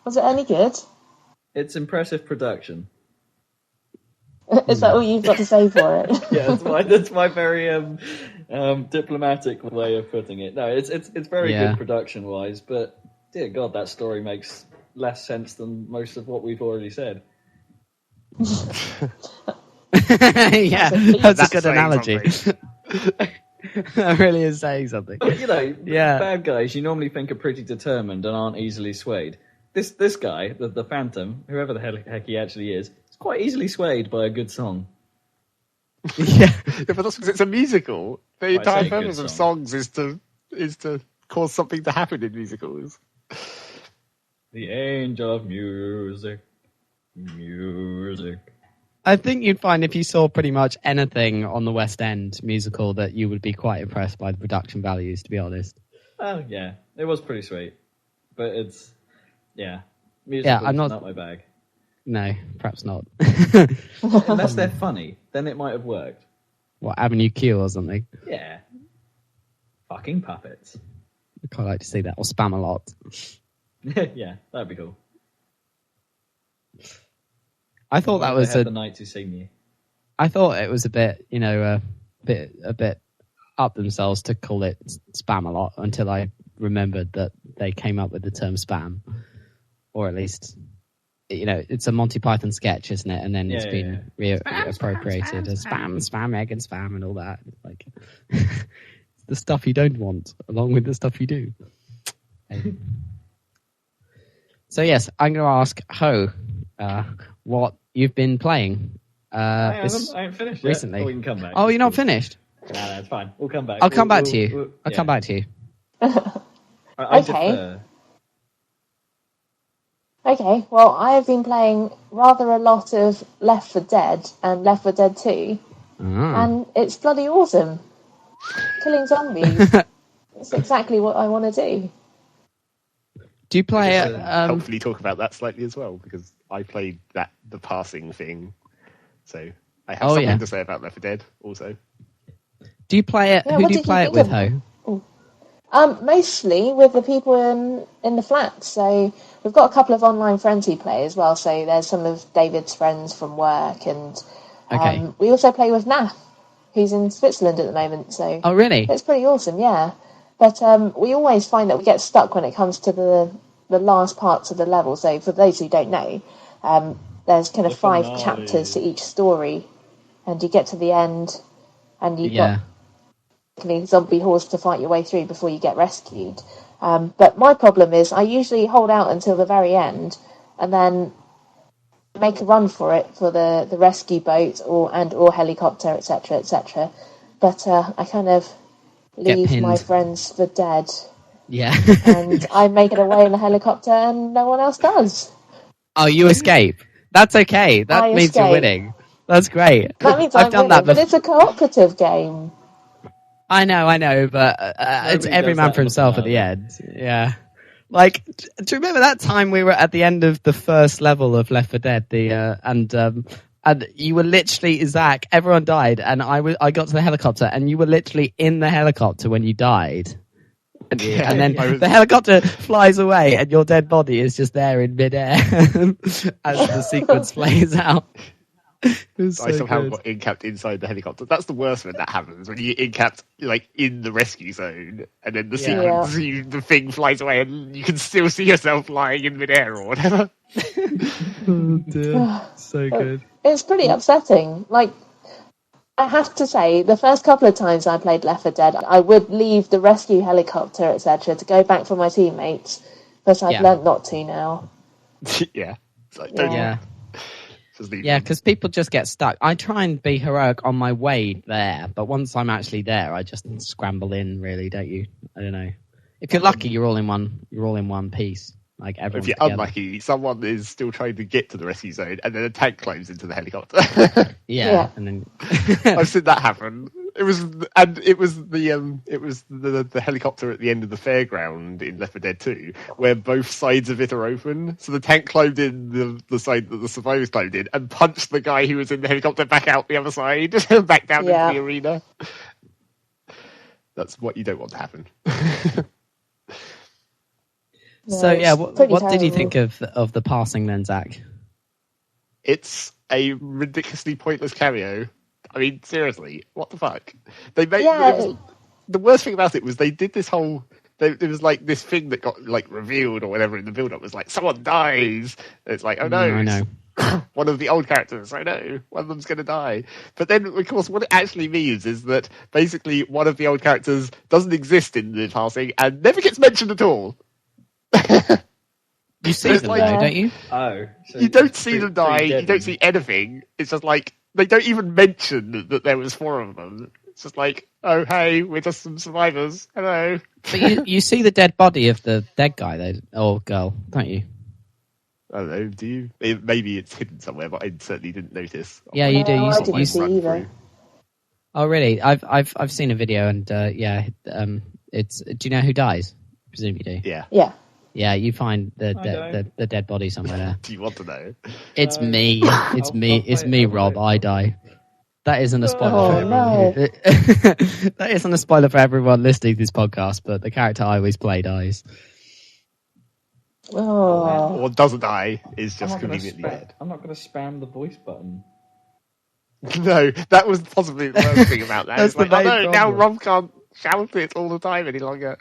Was it any good? It's impressive production. Is that all you've got to say for it? Yeah, that's my very diplomatic way of putting it. No, it's very good production-wise, but dear God, that story makes less sense than most of what we've already said. Yeah, that's a good analogy. That really is saying something. But, bad guys you normally think are pretty determined and aren't easily swayed. This guy, the Phantom, whoever the heck he actually is quite easily swayed by a good song. Yeah, but that's because it's a musical. The entire purpose of songs is to cause something to happen in musicals. The angel of music. I think you'd find if you saw pretty much anything on the West End musical that you would be quite impressed by the production values, to be honest. Oh, yeah. It was pretty sweet. But it's, musicals not my bag. No, perhaps not. Unless they're funny, then it might have worked. What, Avenue Q or something? Yeah. Fucking puppets. I'd quite like to see that. Or Spam-A-Lot. Yeah, that'd be cool. I thought that was the night to see me. I thought it was a bit, a bit up themselves to call it Spam-A-Lot until I remembered that they came up with the term spam, or at least, it's a Monty Python sketch, isn't it? And then it's been reappropriated as spam, egg, and spam, and all that. Like the stuff you don't want, along with the stuff you do. So yes, I'm going to ask Ho, what you've been playing. I haven't finished recently. Yet. We can come back. Oh, you're not finished? No, it's fine. We'll come back. I'll come back to you. I'll come back to you. Okay. Okay, well, I have been playing rather a lot of Left 4 Dead and Left 4 Dead 2, and it's bloody awesome. Killing zombies. It's exactly what I want to do. Do you play it? Hopefully talk about that slightly as well, because I played the passing thing, so I have something to say about Left 4 Dead also. Do you play it? Who do you play it with, Ho? Mostly with the people in the flat. So we've got a couple of online friends who play as well. So there's some of David's friends from work, and we also play with Nath, who's in Switzerland at the moment. So really? It's pretty awesome, yeah. But we always find that we get stuck when it comes to the last parts of the level. So for those who don't know, there's kind of 5 chapters to each story, and you get to the end, and you've got zombie hordes to fight your way through before you get rescued. But my problem is I usually hold out until the very end and then make a run for it for the rescue boat or helicopter, etc., etc. But I kind of leave my friends for dead. Yeah. And I make it away in the helicopter and no one else does. Oh, you escape. That's okay. That means you're winning. That's great. That means I've done that, but it's a cooperative game. I know, but it's every man for himself at the end. Yeah. Like, do you remember that time we were at the end of the first level of Left 4 Dead? And you were literally, Zach, everyone died, and I got to the helicopter, and you were literally in the helicopter when you died. And then the helicopter flies away, and your dead body is just there in midair as the sequence plays out. So I somehow good. got in-capped inside the helicopter. That's the worst when that happens, when you in-capped like in the rescue zone, and then the Yeah. sequence, the thing flies away, and you can still see yourself lying in midair or whatever. Oh dear, so good. It's pretty upsetting. Like, I have to say, the first couple of times I played Left 4 Dead, I would leave the rescue helicopter, etc., to go back for my teammates, but I've learnt not to now. Yeah. It's like, don't just leave Yeah, them. because people just get stuck. I try and be heroic on my way there, but once I'm actually there, I just scramble in. Really, don't you? I don't know. If you're lucky, you're all in one piece. Like everyone's If you're together. unlucky, someone is still trying to get to the rescue zone, and then a tank climbs into the helicopter. Yeah, and then I've seen that happen. It was the helicopter at the end of the fairground in Left 4 Dead 2, where both sides of it are open. So the tank climbed in the side that the survivors climbed in, and punched the guy who was in the helicopter back out the other side, back down into the arena. That's what you don't want to happen. So yeah, what did you think of the passing then, Zach? It's a ridiculously pointless cameo. I mean, seriously, what the fuck? They made the worst thing about it was they did this whole. There was like this thing that got like revealed or whatever in the build-up was like someone dies. And it's like, oh no, I know. One of the old characters. I know one of them's going to die. But then, of course, what it actually means is that basically one of the old characters doesn't exist in the passing and never gets mentioned at all. You see them, though, don't you? Oh. So you don't see them die. You don't see anything. It's just like, they don't even mention that there was 4 of them. It's just like, oh, hey, we're just some survivors. Hello. But you see the dead body of the dead guy, though, or girl, don't you? I don't know, do you? Maybe it's hidden somewhere, but I certainly didn't notice. Yeah, you do. I didn't see either. Oh, really? I've seen a video, and it's. Do you know who dies? I presume you do. Yeah. Yeah. Yeah, you find the dead body somewhere there. Do you want to know? It's me. It's me. It's me, Rob. I die. That isn't a spoiler for everyone. No. That isn't a spoiler for everyone listening to this podcast, but the character I always play dies. Oh. Or doesn't die, is just conveniently dead. I'm not going to spam the voice button. No, that was possibly the worst thing about that. That's It's like, the oh main no, now problem. Rob can't shout it all the time any longer.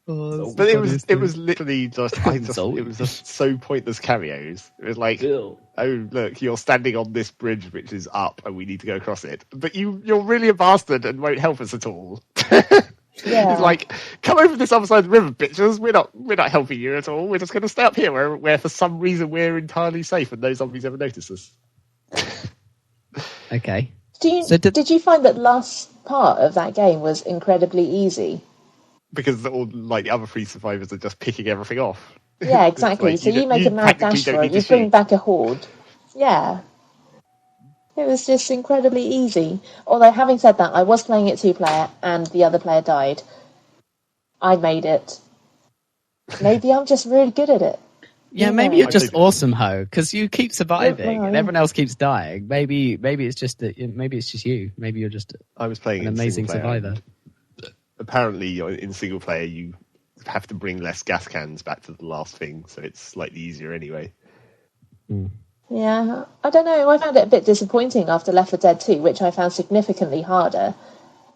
But it was literally just, it was just so pointless cameos. It was like, oh look, you're standing on this bridge which is up and we need to go across it, but you're really a bastard and won't help us at all. Yeah. It's like, come over this other side of the river, bitches. We're not helping you at all. We're just going to stay up here where for some reason we're entirely safe and no zombies ever notice us. Okay. Did you find that last part of that game was incredibly easy? Because all like the other 3 survivors are just picking everything off. Yeah, exactly. Like, so you make a mad dash for it. You bring back a horde. Yeah. It was just incredibly easy. Although, having said that, I was playing it 2-player and the other player died. I made it. Maybe I'm just really good at it. Yeah, maybe you're just awesome, Ho, because you keep surviving and everyone else keeps dying. Maybe it's just you. Maybe you're just I was playing an amazing survivor. Apparently, in single player, you have to bring less gas cans back to the last thing, so it's slightly easier anyway. Yeah, I don't know. I found it a bit disappointing after Left 4 Dead 2, which I found significantly harder,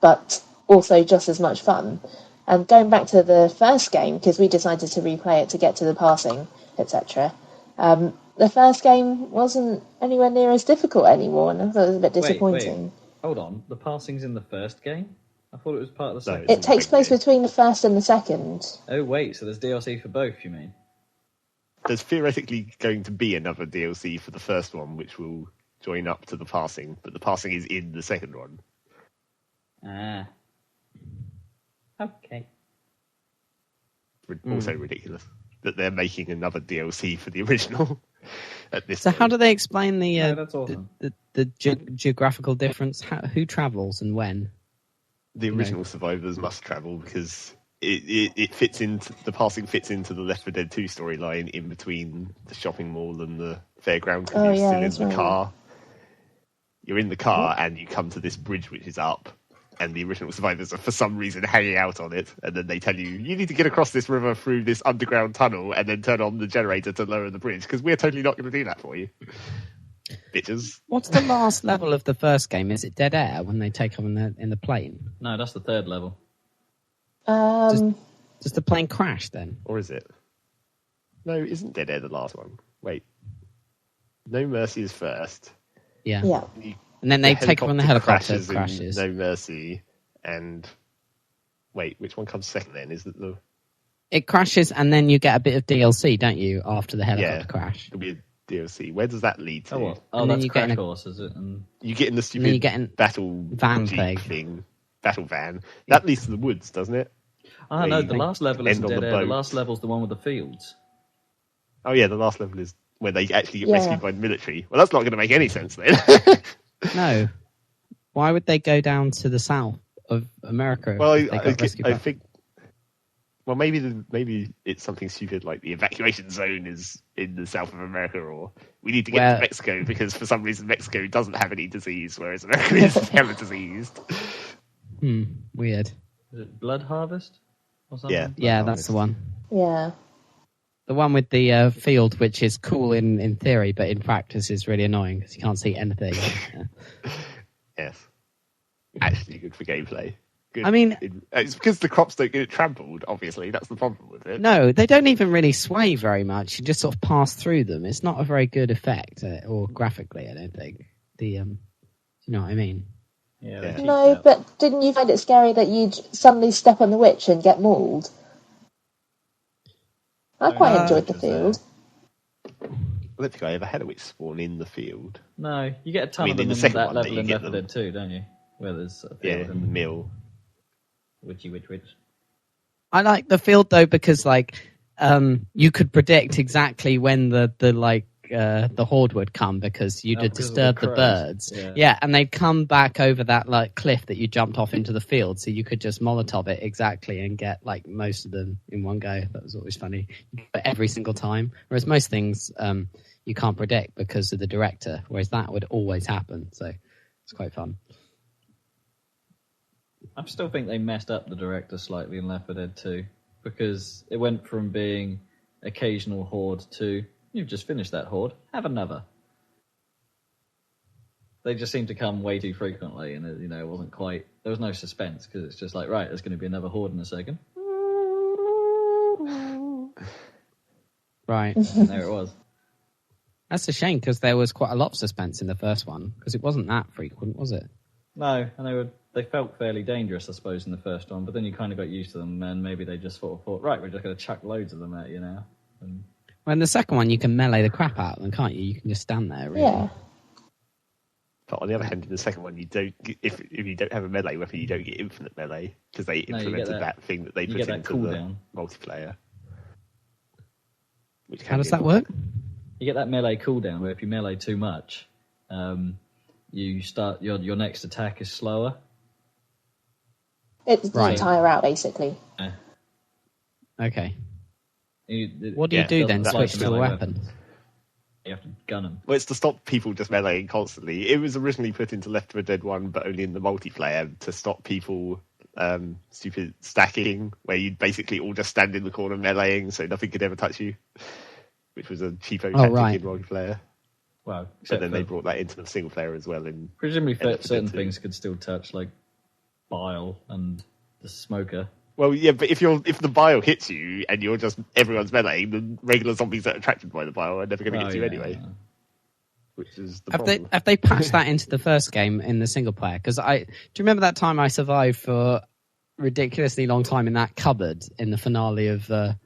but also just as much fun. And going back to the first game, because we decided to replay it to get to the passing, etc., the first game wasn't anywhere near as difficult anymore, and I thought it was a bit disappointing. Wait. Hold on, the passing's in the first game? I thought it was part of the second. It takes place between the first and the second. Oh wait, so there's DLC for both, you mean? There's theoretically going to be another DLC for the first one, which will join up to the passing, but the passing is in the second one. Ah. Okay. Also ridiculous that they're making another DLC for the original at this point. How do they explain that's awesome. the geographical difference? Who travels and when? The original survivors must travel because it fits into the passing fits into the Left 4 Dead 2 storyline in between the shopping mall and the fairground. Because you're still in the car. You're in the car and you come to this bridge which is up, and the original survivors are for some reason hanging out on it, and then they tell you need to get across this river through this underground tunnel and then turn on the generator to lower the bridge because we're totally not going to do that for you. bitches. What's the last level of the first game? Is it dead air when they take them in the plane? No, that's the third level. Does the plane crash then? Or is it? No, isn't Dead Air the last one? Wait. No Mercy is first. Yeah. Yeah. And then they take her on the helicopter. Crashes. No Mercy. And wait, which one comes second then? Is it the... It crashes and then you get a bit of DLC, don't you, after the helicopter crash? It'll be a DLC. Where does that lead to? Oh, what? And That's Crash Course, is it? And... You get in the stupid battle van thing. Battle van. That leads to the woods, doesn't it? Oh, no, the last level isn't Dead Air. The last level's the one with the fields. Oh, yeah, the last level is where they actually get rescued by the military. Well, that's not going to make any sense then. No. Why would they go down to the south of America? Well, I think... Well, maybe it's something stupid like the evacuation zone is in the south of America, or we need to get to Mexico because for some reason Mexico doesn't have any disease, whereas America is hella diseased. Weird. Is it Blood Harvest? Or something? Yeah, that's the one. Yeah. The one with the field, which is cool in theory, but in practice is really annoying because you can't see anything. Yes. Actually good for gameplay. Good. I mean... It's because the crops don't get trampled, obviously. That's the problem with it. No, they don't even really sway very much. You just sort of pass through them. It's not a very good effect, or graphically, I don't think. You know what I mean? Yeah. No, but didn't you find it scary that you'd suddenly step on the witch and get mauled? I quite enjoyed the field. I don't think I ever had a witch spawn in the field. No, you get a ton of them in that level in Left 4 Dead 2, don't you? Where there's a field in the mill. Witchy. I like the field though because you could predict exactly when the horde would come because you'd disturb the birds. Yeah, and they'd come back over that cliff that you jumped off into the field, so you could just Molotov it exactly and get most of them in one go. That was always funny, but every single time. Whereas most things you can't predict because of the director, whereas that would always happen. So it's quite fun. I still think they messed up the director slightly in Left 4 Dead 2 because it went from being occasional horde to you've just finished that horde, have another. They just seem to come way too frequently, and it wasn't quite. There was no suspense because it's just like right, there's going to be another horde in a second. Right, and there it was. That's a shame because there was quite a lot of suspense in the first one because it wasn't that frequent, was it? No, and they felt fairly dangerous, I suppose, in the first one, but then you kind of got used to them, and maybe they just sort of thought, right, we're just going to chuck loads of them at you now. And... Well, in the second one, you can melee the crap out of them, can't you? You can just stand there, really. Yeah. But on the other hand, in the second one, you don't. If you don't have a melee weapon, you don't get infinite melee because they implemented that thing that they put into the multiplayer. How does that work? You get that melee cooldown where if you melee too much, you start your next attack is slower. It doesn't tire out, basically. Yeah. Okay. What do you do then? Switch to a weapon? You have to gun them. Well, it's to stop people just meleeing constantly. It was originally put into Left 4 Dead 1, but only in the multiplayer to stop people stupid stacking, where you'd basically all just stand in the corner meleeing so nothing could ever touch you, which was a cheapo tactic in multiplayer. Well, but then they brought that into the single player as well. Presumably certain things could still touch, like bile and the smoker. Well, yeah, but if the bile hits you and you're just everyone's meleeing, the regular zombies that are attracted by the bile are never going to get to you anyway. Yeah. Which is the problem. Have they patched that into the first game in the single player? Because do you remember that time I survived for a ridiculously long time in that cupboard in the finale of the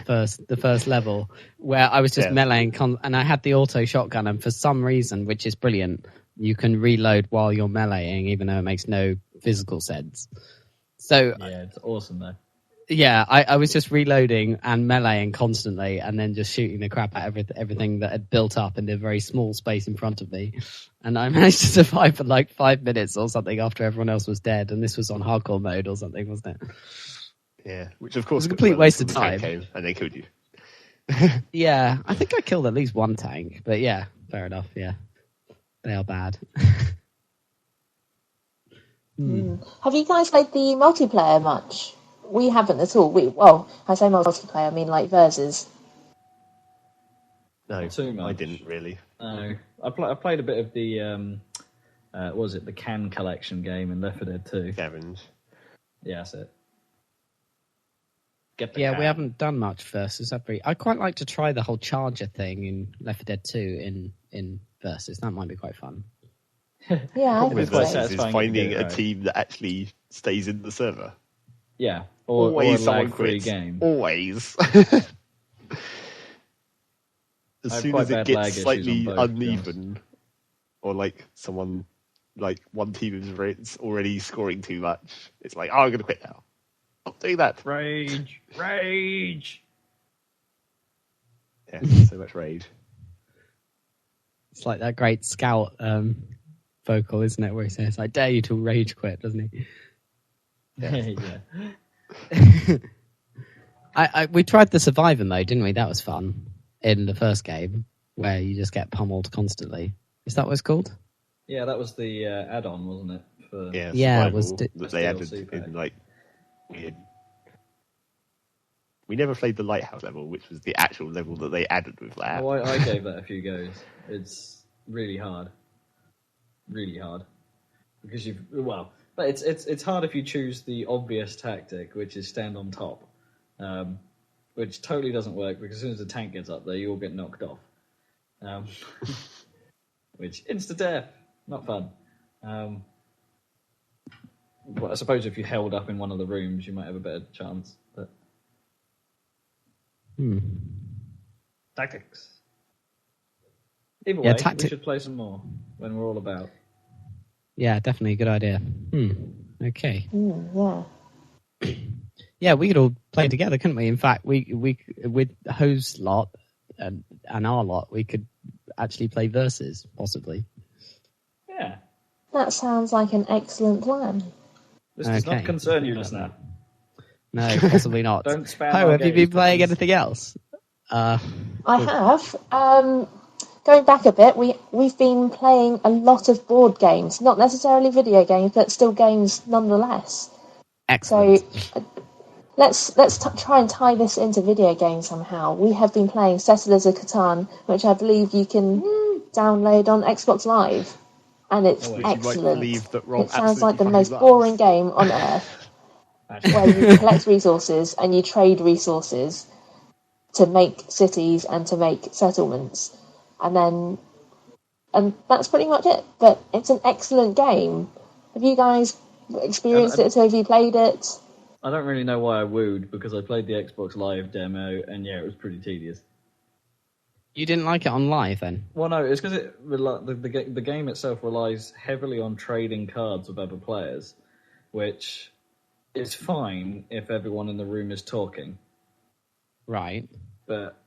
first level, where I was just meleeing and I had the auto shotgun, and for some reason, which is brilliant, you can reload while you're meleeing, even though it makes no physical sense. So yeah, it's awesome though. Yeah, I was just reloading and meleeing constantly, and then just shooting the crap out of everything that had built up in the very small space in front of me. And I managed to survive for like 5 minutes or something after everyone else was dead. And this was on hardcore mode or something, wasn't it? Yeah, which of course was a complete waste of time. And they killed you. Yeah, I think I killed at least one tank, but yeah, fair enough. Yeah, they are bad. Have you guys played the multiplayer much? We haven't at all. I say multiplayer, I mean like versus. No, Not too much. I didn't really. No, I played a bit of the what was it, the Can collection game in Left 4 Dead 2. Scavenge. Yeah, that's it. Get the Yeah, can. we haven't done much versus, have we? I'd quite like to try the whole charger thing in Left 4 Dead 2 in versus. That might be quite fun. Yeah, I With think versus so. is satisfying finding to get it a right. team that actually stays in the server. Yeah, or a Always someone lag-free quits. game. Always. As I have soon quite as it bad lag gets issues slightly on both, to be uneven, or like someone, like one team is already scoring too much, it's like, oh, I'm going to quit now. Stop doing that. Rage! Rage! Yeah, so much rage. It's like that great Scout vocal, isn't it? Where he says, "I dare you to rage quit," doesn't he? Yeah. We tried the Survivor mode, didn't we? That was fun in the first game, where you just get pummeled constantly. Is that what it's called? Yeah, that was the add-on, wasn't it? For... Yeah, it was Survival that they added DLC pack. in like weird. We never played the lighthouse level, which was the actual level that they added with that. Oh, I gave that a few goes. It's really hard. Really hard. Because but it's hard if you choose the obvious tactic, which is stand on top. Which totally doesn't work, because as soon as the tank gets up there, you all get knocked off. Which, insta-death, not fun. Well, I suppose if you held up in one of the rooms, you might have a better chance. But tactics. Either way, we should play some more when we're all about. Yeah, definitely a good idea. Okay. Yeah. Yeah, we could all play together, couldn't we? In fact, we with Ho's lot and our lot, we could actually play versus, possibly. Yeah. That sounds like an excellent plan. This does not concern you, listener. No, possibly not. Don't spam Ho, our have you games, been playing please. anything else? I have. Going back a bit, we've been playing a lot of board games, not necessarily video games, but still games nonetheless. Excellent. So let's try and tie this into video games somehow. We have been playing Settlers of Catan, which I believe you can download on Xbox Live, and it's excellent. It sounds like the most boring game on earth, where you collect resources and you trade resources to make cities and to make settlements. And that's pretty much it. But it's an excellent game. Have you guys experienced it? Have you played it? I don't really know why I wooed, because I played the Xbox Live demo, and yeah, it was pretty tedious. You didn't like it on live, then? Well, no, it's because the game itself relies heavily on trading cards with other players, which is fine if everyone in the room is talking. Right. But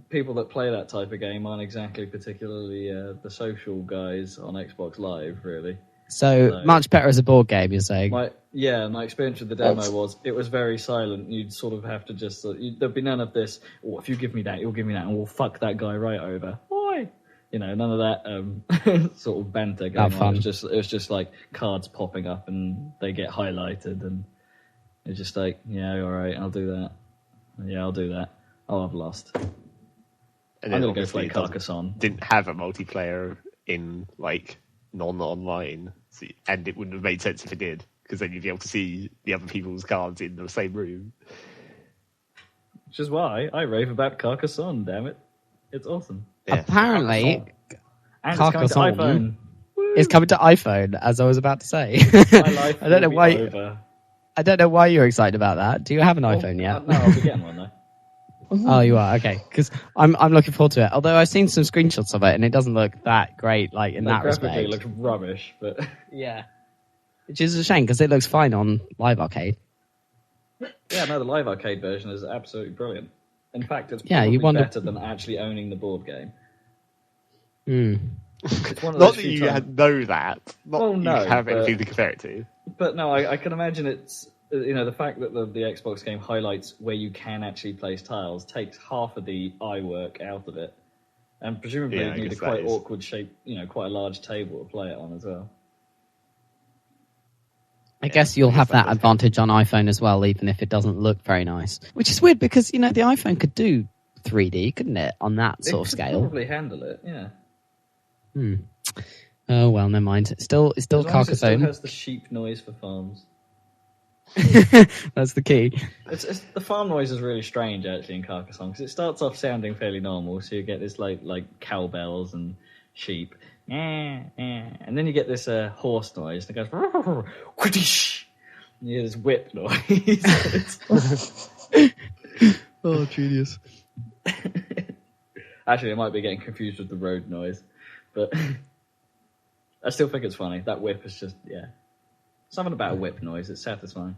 people that play that type of game aren't exactly particularly the social guys on Xbox Live, really. So much better as a board game, you're saying? My experience with the demo was it was very silent. You'd sort of have to just there'd be none of this. Oh, if you give me that, you'll give me that, and we'll fuck that guy right over. Why? None of that sort of banter going on. It was just like cards popping up and they get highlighted, and it's just like, yeah, all right, I'll do that. Yeah, I'll do that. Oh, I've lost. And I'm then gonna go play Carcassonne. Didn't have a multiplayer in like non-online, and it wouldn't have made sense if it did, because then you'd be able to see the other people's cards in the same room. Which is why I rave about Carcassonne. Damn it, it's awesome. Yeah. Apparently, Carcassonne is coming to iPhone, as I was about to say. My life I don't know why. Over. I don't know why you're excited about that. Do you have an iPhone yet? No, I'll be getting one though. Oh, you are? Okay. Because I'm looking forward to it. Although I've seen some screenshots of it and it doesn't look that great, like, in that respect. It looks rubbish, but... Yeah. Which is a shame, because it looks fine on Live Arcade. Yeah, no, the Live Arcade version is absolutely brilliant. In fact, it's probably better than actually owning the board game. It's one of Not those that you know that. Not no, you have anything to compare it to. But no, I can imagine it's... the fact that the Xbox game highlights where you can actually place tiles takes half of the eye work out of it. And presumably you need a quite awkward shape, quite a large table to play it on as well. I guess you'll have that advantage on iPhone as well, even if it doesn't look very nice. Which is weird, because, the iPhone could do 3D, couldn't it, on that It sort of could scale? probably handle it, yeah. Oh well, never mind. It's still As long as it still Carcassonne. has the sheep noise for farms. That's the key. The farm noise is really strange actually in Carcassonne because it starts off sounding fairly normal, so you get this like cowbells and sheep, and then you get this horse noise that goes, whoosh, and you hear this whip noise. Oh, genius! Actually, I might be getting confused with the road noise, but I still think it's funny. That whip is just something about a whip noise. It's satisfying.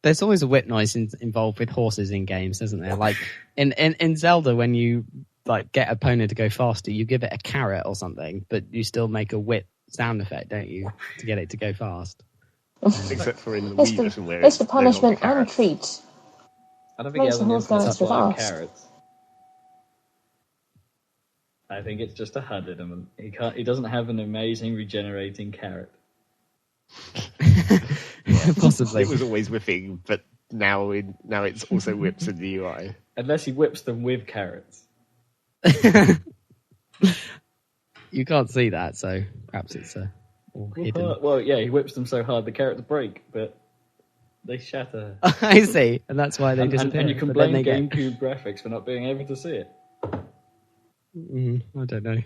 There's always a whip noise involved with horses in games, isn't there? Like in Zelda, when you like get a pony to go faster, you give it a carrot or something, but you still make a whip sound effect, don't you, to get it to go fast? Except for in the Wii version where it's the punishment and treat. I don't think Makes he the has horse an go infinite supply of extra fast. carrots. I think it's just a HUD in him. He doesn't have an amazing regenerating carrot. Possibly. It was always whipping, but now it's also whips in the UI. Unless he whips them with carrots. You can't see that, so perhaps it's all hidden. Well, yeah, he whips them so hard the carrots break, but they shatter. I see, and that's why they disappear. And you can but then blame they get- GameCube graphics for not being able to see it. I don't know.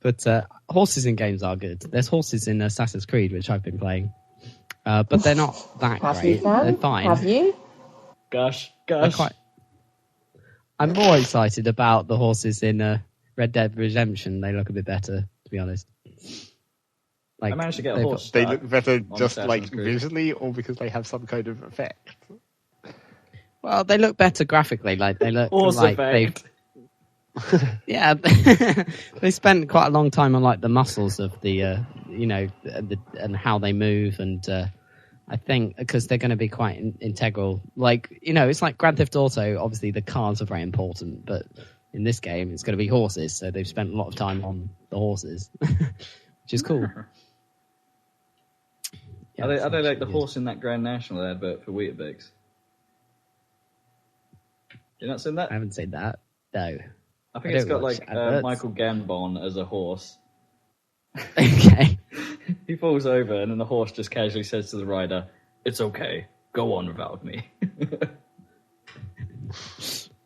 But horses in games are good. There's horses in Assassin's Creed, which I've been playing. But they're not that Have you, great. Dan? They're fine. Have you? Gosh. I'm more excited about the horses in Red Dead Redemption. They look a bit better, to be honest. Like, I managed to get a they've horse. They stuck look better on just Assassin's like Creed. visually, or because they have some kind of effect. Well, they look better graphically. Like they look Horse like effect. yeah, they spent quite a long time on like the muscles of the, and how they move, and I think because they're going to be quite integral. Like it's like Grand Theft Auto. Obviously, the cars are very important, but in this game, it's going to be horses. So they've spent a lot of time on the horses, which is cool. Yeah, Are they like the good. horse in that Grand National advert for Weetabix? You not seen that? I haven't seen that. No. I think I it's don't got watch like adverts. Michael Gambon as a horse. Okay. He falls over, and then the horse just casually says to the rider, "It's okay. Go on without me."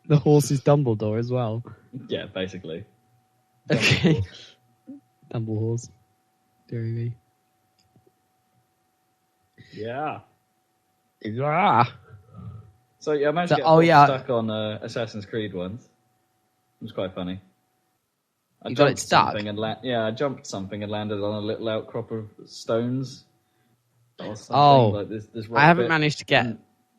The horse is Dumbledore as well. Yeah, basically. Okay. Dumble horse. Deary me. Yeah. Yeah. So yeah, I managed So- to get stuck on Assassin's Creed once. It was quite funny. I You got it jumped stuck? something and I jumped something and landed on a little outcrop of stones. Or something, Oh, like this rock I haven't bit. managed to get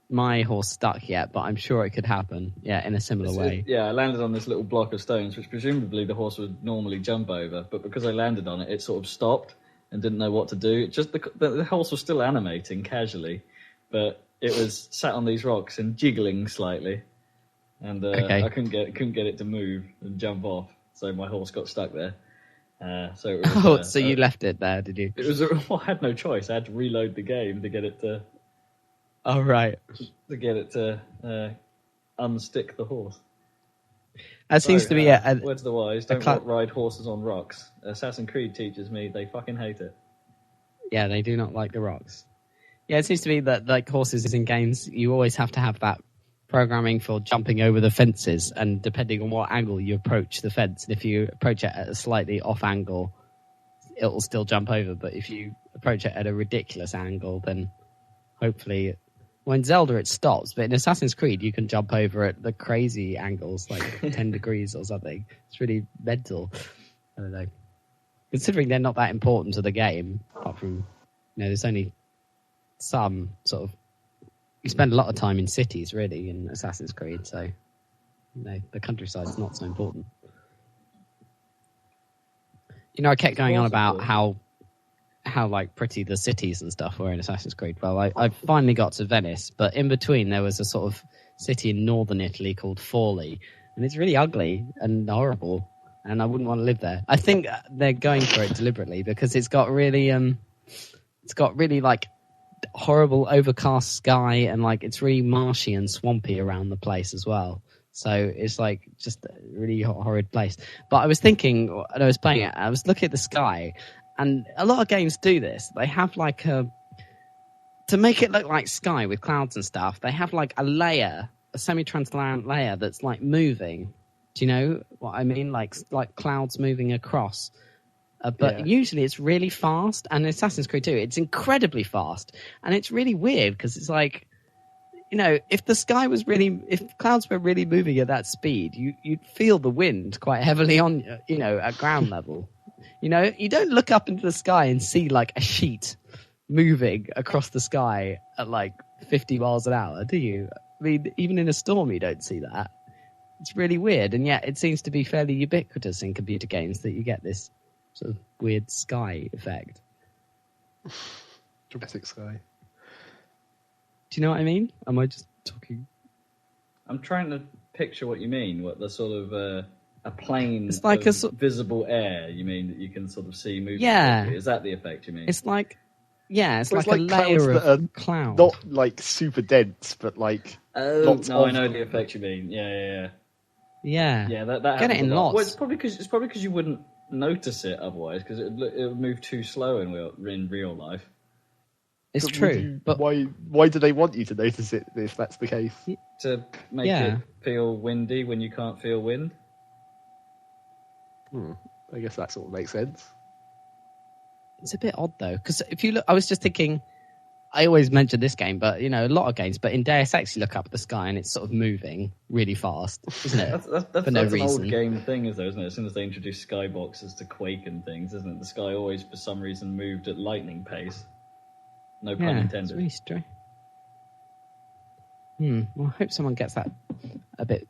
my horse stuck yet, but I'm sure it could happen. Yeah, in a similar way. I landed on this little block of stones, which presumably the horse would normally jump over, but because I landed on it, it sort of stopped and didn't know what to do. It just the horse was still animating casually, but it was sat on these rocks and jiggling slightly, and Okay. I couldn't get it to move and jump off, so my horse got stuck there. So it was, Oh, so you left it there, did you? It was. I had no choice. I had to reload the game to get it to Oh, right. unstick the horse. That seems to be a words of the wise. Don't cla- ride horses on rocks. Assassin's Creed teaches me they fucking hate it. yeah, they do not like the rocks. Yeah, it seems to be that like horses in games, you always have to have that programming for jumping over the fences, and depending on what angle you approach the fence, and if you approach it at a slightly off angle, it'll still jump over. But if you approach it at a ridiculous angle, then hopefully, well, in Zelda it stops, but in Assassin's Creed you can jump over at the crazy angles, like 10 degrees or something. It's really mental. I don't know. Considering they're not that important to the game, apart from, there's only some sort of, you spend a lot of time in cities really in Assassin's Creed, so the countryside's not so important. I kept going on about how like pretty the cities and stuff were in Assassin's Creed. Well, I finally got to Venice, but in between there was a sort of city in northern Italy called Forlì, and it's really ugly and horrible, and I wouldn't want to live there. I think they're going for it deliberately because it's got really like horrible overcast sky, and like it's really marshy and swampy around the place as well. So it's like just a really horrid place. But I was thinking, when I was playing it, I was looking at the sky, and a lot of games do this. They have like to make it look like sky with clouds and stuff, they have like a layer, a semi-transparent layer that's like moving. Do you know what I mean? Like clouds moving across. But usually it's really fast, and in Assassin's Creed 2, it's incredibly fast. And it's really weird because it's like, you know, if clouds were really moving at that speed, you'd feel the wind quite heavily on, you know, at ground level. You know, you don't look up into the sky and see like a sheet moving across the sky at like 50 miles an hour, do you? I mean, even in a storm, you don't see that. It's really weird, and yet it seems to be fairly ubiquitous in computer games that you get this sort of weird sky effect. Dramatic sky. Do you know what I mean? Am I just talking? I'm trying to picture what you mean. What the sort of a plane it's like of visible air, you mean, that you can sort of see moving? Yeah. Is that the effect you mean? It's like... Yeah, it's well, like a layer of cloud. Not like super dense, but like lots of... I know the effect you mean. Yeah. That get it in lots. Well, it's probably because you wouldn't notice it otherwise, because it would move too slow in real life. It's true, but why do they want you to notice it if that's the case? To make it feel windy when you can't feel wind. I guess that sort of makes sense. It's a bit odd though, because if you look, I was just thinking, I always mention this game, but you know, a lot of games, but in Deus Ex you look up at the sky and it's sort of moving really fast, isn't it? that's no an reason. Old game thing, isn't it? As soon as they introduced skyboxes to Quake and things, isn't it? The sky always, for some reason, moved at lightning pace. No pun intended. It's really strange. Well, I hope someone gets that a bit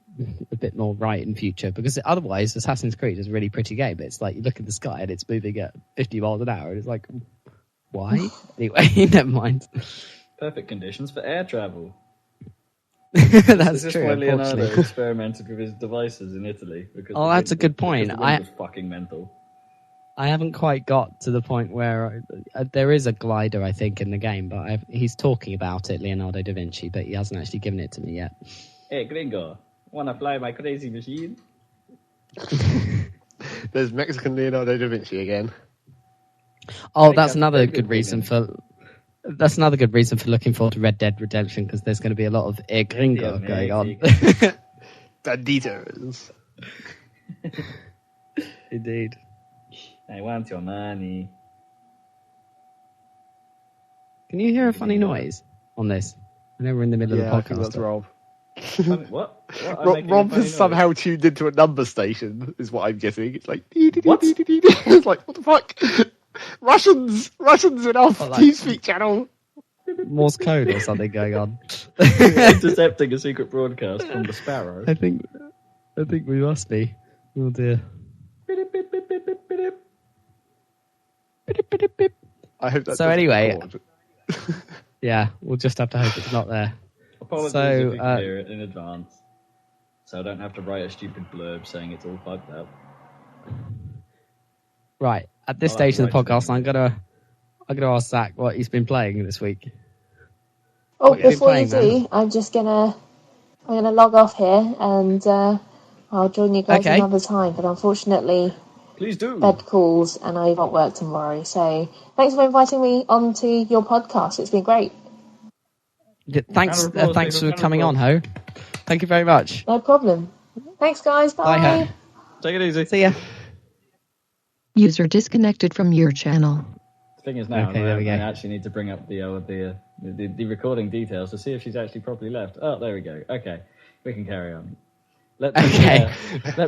more right in future, because otherwise Assassin's Creed is a really pretty game. It's like you look at the sky and it's moving at 50 miles an hour and it's like, why? Anyway, never mind. Perfect conditions for air travel. That's true. Why Leonardo experimented with his devices in Italy. Because that's a good point. The wind was fucking mental. I haven't quite got to the point where there is a glider, I think, in the game, but he's talking about it, Leonardo da Vinci, but he hasn't actually given it to me yet. Hey, gringo, wanna fly my crazy machine? There's Mexican Leonardo da Vinci again. Oh, that's another good reason for looking forward to Red Dead Redemption, because there's going to be a lot of gringo going on. Banditos. Indeed. I want your money. Can you hear a funny noise on this? I know we're in the middle of the podcast. I think that's Rob. What? Rob has somehow tuned into a number station, is what I'm guessing. It's like... What? It's like, what the fuck? Russians in our TeamSpeak channel. Morse code or something going on. Intercepting a secret broadcast from the Sparrow. I think we must be. Oh dear. I hope that's so anyway. Yeah, we'll just have to hope it's not there. Apologies if you can hear it in advance, so I don't have to write a stupid blurb saying it's all fucked up. Right, at this stage of the podcast, I'm gonna ask Zach what he's been playing this week. Oh, before you do, I'm gonna log off here and I'll join you guys another time. But unfortunately, please do. Bed calls and I won't work tomorrow. So thanks for inviting me onto your podcast. It's been great. Thanks for coming on, Ho. Thank you very much. No problem. Thanks, guys. Bye. Bye, Ho. Take it easy. See ya. User disconnected from your channel. The thing is now, there we go. I actually need to bring up the recording details to see if she's actually properly left. Oh, there we go. Okay, we can carry on. Let the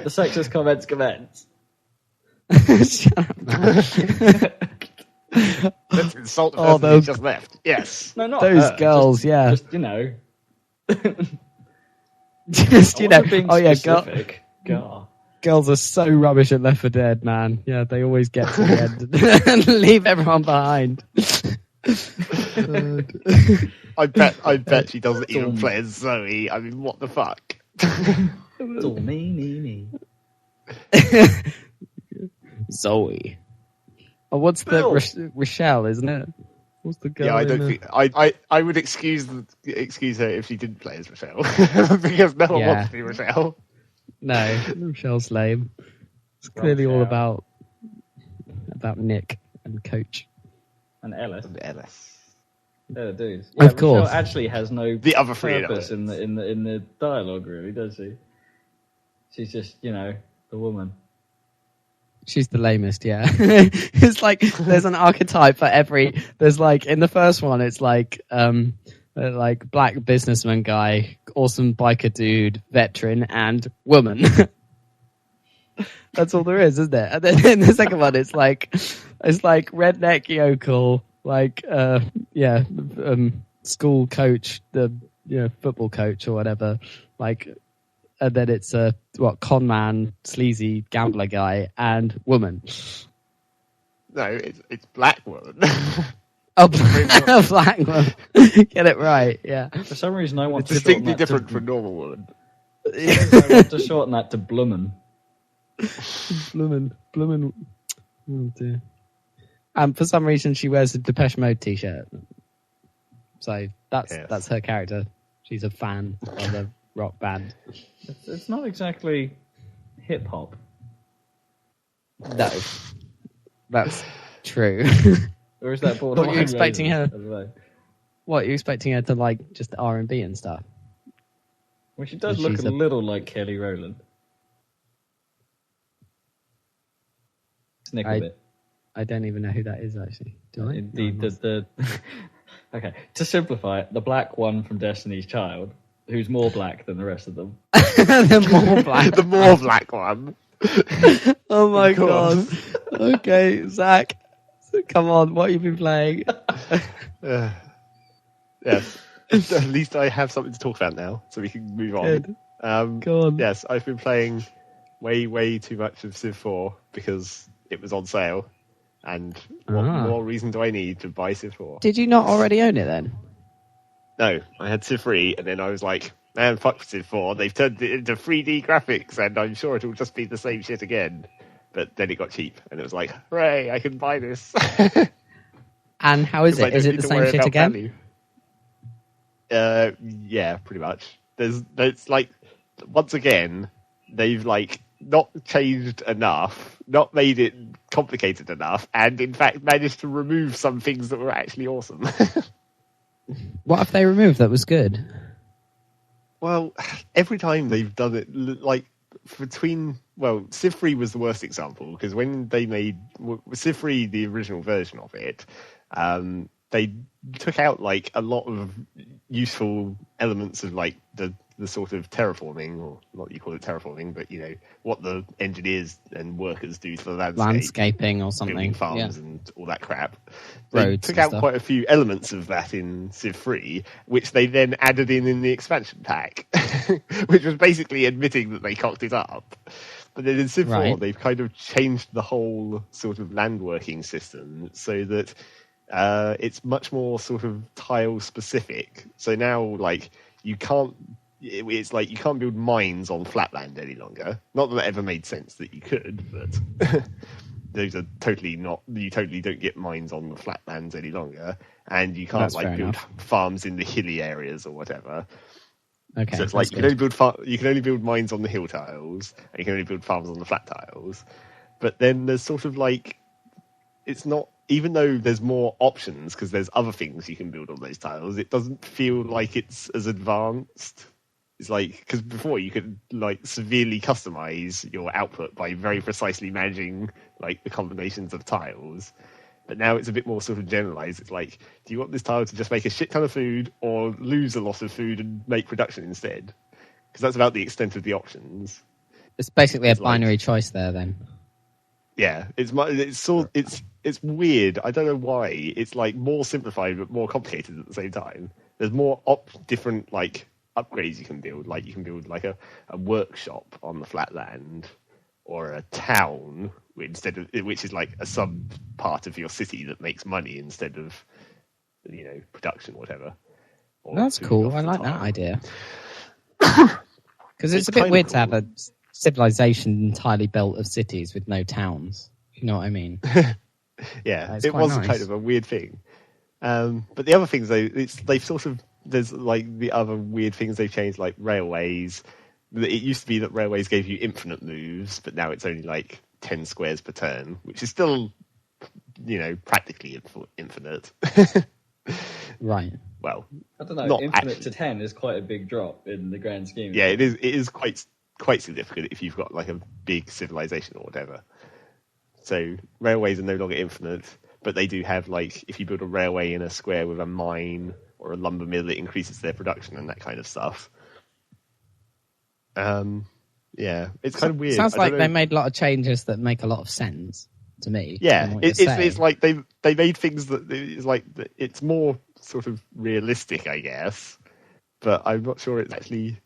sexist comments commence. Shut up, man. Let's insult the person who just left. Yes. No, not those her. girls. Just, you know. Oh yeah, God. Girls are so rubbish at Left 4 Dead, man. Yeah, they always get to the end and leave everyone behind. I bet she doesn't even play as Zoe. I mean, what the fuck? It's all me. Zoe. Oh, what's the Rochelle, isn't it? What's the girl? Yeah, I don't think I would excuse her if she didn't play as Rochelle because no one wants to be Rochelle. No, Rochelle's lame. It's clearly all about Nick and Coach and Ellis. Yeah, dudes. Yeah, of course. Rochelle actually has no the other three purpose in the dialogue, really, does she? She's just, the woman. She's the lamest, yeah. It's like there's an archetype for every. There's like in the first one, it's like black businessman guy, awesome biker dude, veteran, and woman. That's all there is, isn't it? And then in the second one, it's like redneck yokel, school coach, football coach or whatever, and then it's a con man, sleazy gambler guy, and woman. No, it's black woman. Oh, black woman. Get it right, yeah. For some reason, I want it's to shorten distinctly that different from normal woman. I want to shorten that to Blumman. Blumman. Oh dear. And for some reason, she wears a Depeche Mode t-shirt. So that's her character. She's a fan of the rock band. It's not exactly hip hop. No, that's true. Or is that borderline? What are you expecting her? What are you expecting her to just R&B and stuff? Well, she does look a little like Kelly Rowland. Snick a bit. I don't even know who that is actually. Do I? Okay, to simplify it, the black one from Destiny's Child, who's more black than the rest of them. The more black. The more black one. Oh my god. Okay, Zach, come on. What have you been playing? Yes. At least I have something to talk about now, so we can move on. Good. Go on. Yes, I've been playing way too much of Civ 4 because it was on sale. And what more reason do I need to buy Civ 4? Did you not already own it then? No, I had Civ 3, and then I was like, man, fuck Civ 4. They've turned it into 3D graphics, and I'm sure it'll just be the same shit again. But then it got cheap, and it was like, hooray, I can buy this. And how is it? Is it the same shit again? Yeah, pretty much. There's once again, they've not changed enough, not made it complicated enough, and in fact managed to remove some things that were actually awesome. What have they removed that was good? Well, every time they've done it, Civ 3 was the worst example, because when they made Civ 3, the original version of it, they took out a lot of useful elements of the sort of terraforming, or not you call it terraforming, but what the engineers and workers do to the landscaping or something, building farms and all that crap. Roads they took out stuff. quite a few elements of that in Civ 3, which they then added in the expansion pack, which was basically admitting that they cocked it up. But then in Civ 4, they've kind of changed the whole sort of land working system so that it's much more sort of tile specific. So now, you can't. It's you can't build mines on flatland any longer. Not that it ever made sense that you could, but those are totally not. You totally don't get mines on the flatlands any longer, and you can't build farms in the hilly areas or whatever. Okay, so it's you can only build mines on the hill tiles, and you can only build farms on the flat tiles. But then there's sort of it's not. Even though there's more options because there's other things you can build on those tiles, it doesn't feel like it's as advanced. It's because before you could severely customize your output by very precisely managing the combinations of tiles, but now it's a bit more sort of generalized. It's do you want this tile to just make a shit ton of food or lose a lot of food and make production instead? Because that's about the extent of the options. It's basically a binary choice there then. Yeah, it's weird. I don't know why. It's more simplified but more complicated at the same time. There's more different upgrades you can build. You can build a workshop on the flat land, or a town which is a sub part of your city that makes money instead of production or whatever. Or that's cool. I like that idea. Because it's a bit weird to have a civilization entirely built of cities with no towns. You know what I mean? Yeah, it was nice. Kind of a weird thing. But the other things, though, they've sort of, there's like the other weird things they've changed, like railways. It used to be that railways gave you infinite moves, but now it's only like 10 squares per turn, which is still, practically infinite. Right. Well, I don't know. not Infinite actually. to 10 is quite a big drop in the grand scheme. Yeah, it is. It is quite significant if you've got like a big civilization or whatever. So railways are no longer infinite, but they do have, like, if you build a railway in a square with a mine or a lumber mill, it increases their production and that kind of stuff. Yeah, it's kind of weird. Sounds like they made a lot of changes that make a lot of sense to me. Yeah, it's like they made things that it's like it's more sort of realistic, I guess. But I'm not sure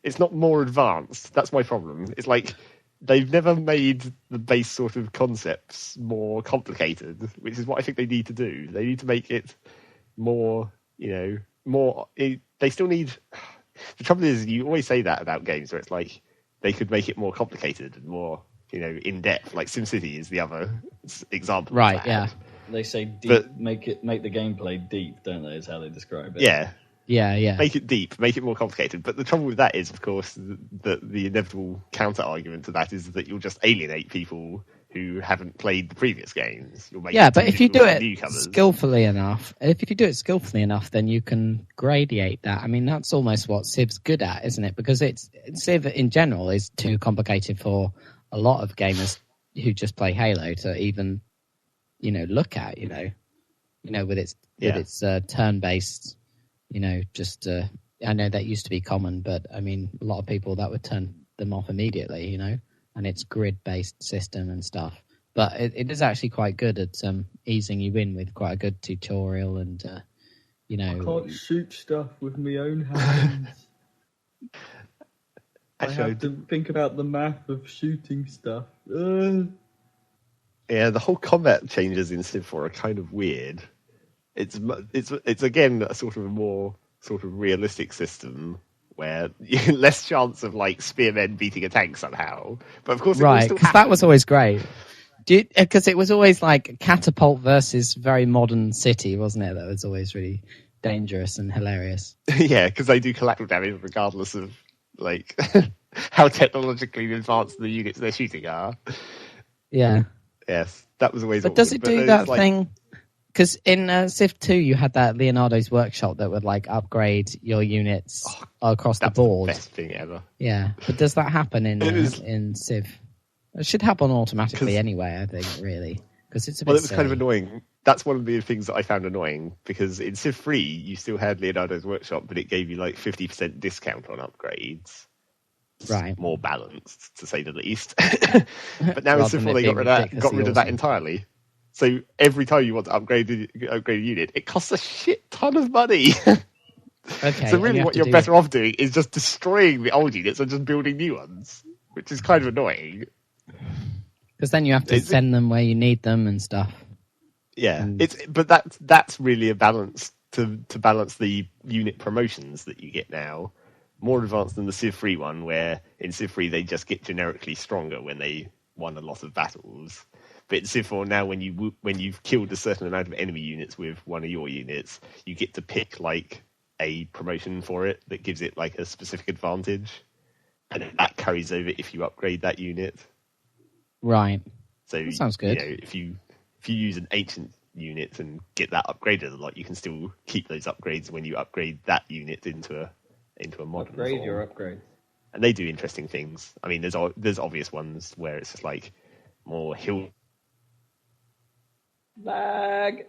it's not more advanced. That's my problem. It's like they've never made the base sort of concepts more complicated, which is what I think they need to do. They need to make it more, more. They still need. The trouble is, you always say that about games where it's like they could make it more complicated and more, in depth. Like SimCity is the other example. Right? Yeah. They say deep, make the gameplay deep, don't they? Is how they describe it. Yeah. Yeah. Make it deep, make it more complicated. But the trouble with that is, of course, the inevitable counter argument to that is that you'll just alienate people who haven't played the previous games. But if you do it skillfully enough, then you can gradiate that. I mean, that's almost what Civ's good at, isn't it? Because Civ in general is too complicated for a lot of gamers who just play Halo to even, look at. With its turn-based. I know that used to be common, but I mean, a lot of people that would turn them off immediately, and it's grid-based system and stuff. But it is actually quite good at easing you in with quite a good tutorial and, I can't shoot stuff with my own hands. Actually, I have to think about the math of shooting stuff. Yeah, the whole combat changes in Civ 4 are kind of weird. It's again a sort of a more sort of realistic system where less chance of like spearmen beating a tank somehow. But of course, right, because that was always great. Because it was always like catapult versus very modern city, wasn't it? That was always really dangerous and hilarious. Yeah, because they do collateral damage regardless of like how technologically advanced the units they're shooting are. Yeah. Yes, that was always. But does it do that thing? Because in Civ 2, you had that Leonardo's workshop that would like upgrade your units across the board. The best thing ever. Yeah, but does that happen in Civ? It should happen automatically anyway, I think, really. Because it's a bit it was silly. kind of annoying. That's one of the things that I found annoying, because in Civ 3, you still had Leonardo's workshop, but it gave you like 50% discount on upgrades. Right. More balanced, to say the least. But now in Civ 4, they got rid of that entirely. So every time you want to upgrade a unit, it costs a shit ton of money. Okay. So really what you're better off doing is just destroying the old units and just building new ones, which is kind of annoying. Because then you have to send them where you need them and stuff. Yeah, but that's really a balance to balance the unit promotions that you get now. More advanced than the Civ 3 one, where in Civ 3 they just get generically stronger when they won a lot of battles. But in Civ 4 now, when you've killed a certain amount of enemy units with one of your units, you get to pick like a promotion for it that gives it like a specific advantage, and that carries over if you upgrade that unit. Right. So that sounds good. If you use an ancient unit and get that upgraded a lot, you can still keep those upgrades when you upgrade that unit into a modern upgrade form. your upgrade. And they do interesting things. I mean, there's obvious ones where it's just like more hill. Lag.